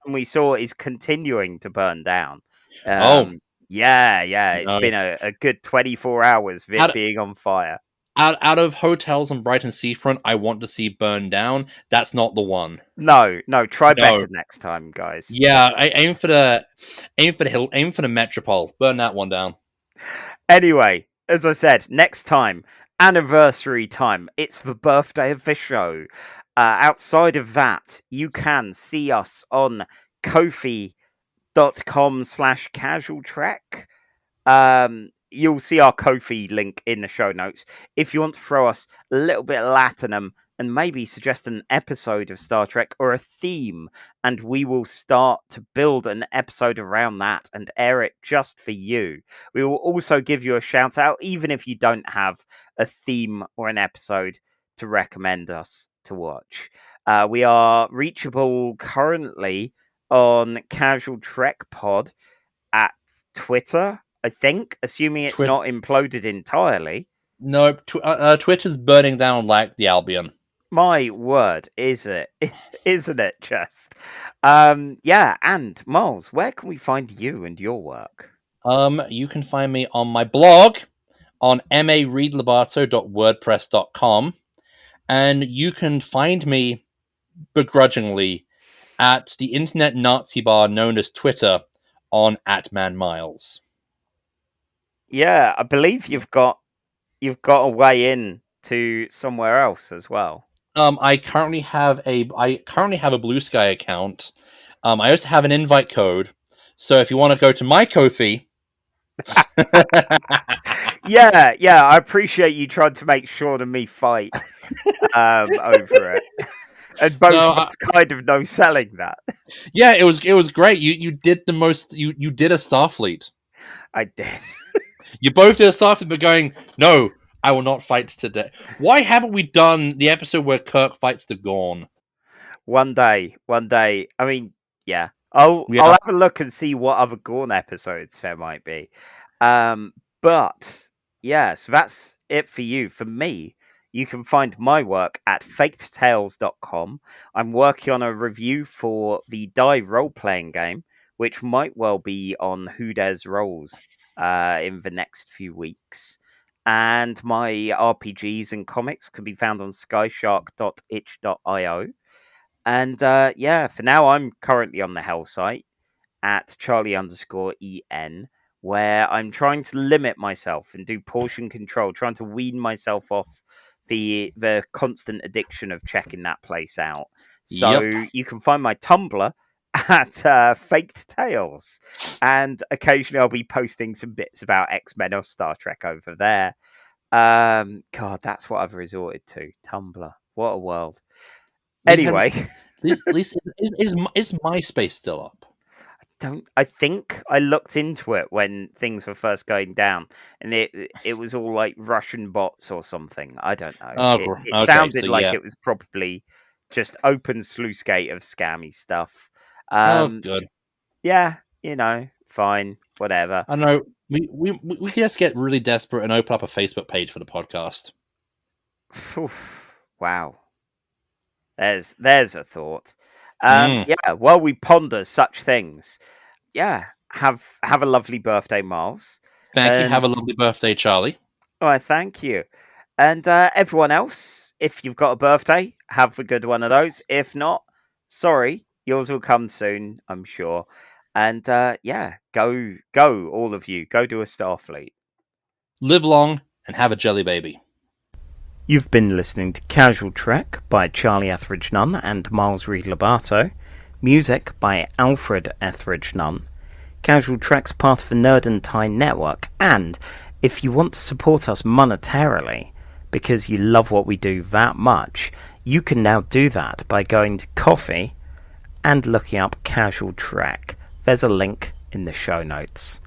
we saw is continuing to burn down. Yeah, it's been a good 24 hours of it being on fire. Out of hotels on Brighton seafront, I want to see burn down. That's not the one. No. Try better next time, guys. Yeah, I aim for the hill, aim for the Metropole. Burn that one down. Anyway, as I said, next time, anniversary time. It's the birthday of the show. Outside of that, you can see us on Ko-fi.com/casualtrek. You'll see our Ko-fi link in the show notes. If you want to throw us a little bit of latinum and maybe suggest an episode of Star Trek or a theme, and we will start to build an episode around that and air it just for you. We will also give you a shout out, even if you don't have a theme or an episode to recommend us to watch. We are reachable currently on Casual Trek Pod at Twitter, I think, assuming it's not imploded entirely. No, Twitter's burning down like the Albion. My word, isn't it just? Yeah, and Miles, where can we find you and your work? You can find me on my blog on mareedlabato.wordpress.com, and you can find me begrudgingly at the internet Nazi bar known as Twitter on @manmiles. Yeah, I believe you've got a way in to somewhere else as well. I currently have a Blue Sky account. I also have an invite code. So if you want to go to my Ko-fi, yeah, I appreciate you trying to make Sean and me fight over it. And both of us kind of no selling that. Yeah, it was great. You did the most. You did a Starfleet. I did. You both did a Starfleet, but going, no, I will not fight today. Why haven't we done the episode where Kirk fights the Gorn? One day. I mean, yeah, I'll Yeah. I'll have a look and see what other Gorn episodes there might be. But yeah, so that's it for you. For me, you can find my work at fakedtales.com. I'm working on a review for the Die role-playing game, which might well be on Who Dares Rolls in the next few weeks. And my RPGs and comics can be found on skyshark.itch.io. And yeah, for now, I'm currently on the Hell site at Charlie_EN, where I'm trying to limit myself and do portion control, trying to wean myself off the constant addiction of checking that place out. So Yep. you can find my Tumblr at Faked Tales, and occasionally I'll be posting some bits about X-Men or Star Trek over there. God, that's what I've resorted to. Tumblr, what a world. Anyway, is MySpace still up? I think I looked into it when things were first going down, and it was all like Russian bots or something. I don't know. Oh, It okay, sounded so like yeah. it was probably just open sluice gate of scammy stuff. Good. Yeah, fine, whatever. I know we could just get really desperate and open up a Facebook page for the podcast. Wow. There's a thought. Yeah, while we ponder such things, yeah, have a lovely birthday, Miles. Thank you. Have a lovely birthday, Charlie. All right, thank you. And everyone else, if you've got a birthday, have a good one of those. If not, sorry, yours will come soon, I'm sure. And yeah, go, all of you. Go do a Starfleet. Live long and have a jelly baby. You've been listening to Casual Trek by Charlie Etheridge Nunn and Miles Reed Lobato. Music by Alfred Etheridge Nunn. Casual Trek's part of the Nerd and Tie network, and if you want to support us monetarily, because you love what we do that much, you can now do that by going to Ko-fi and looking up Casual Trek. There's a link in the show notes.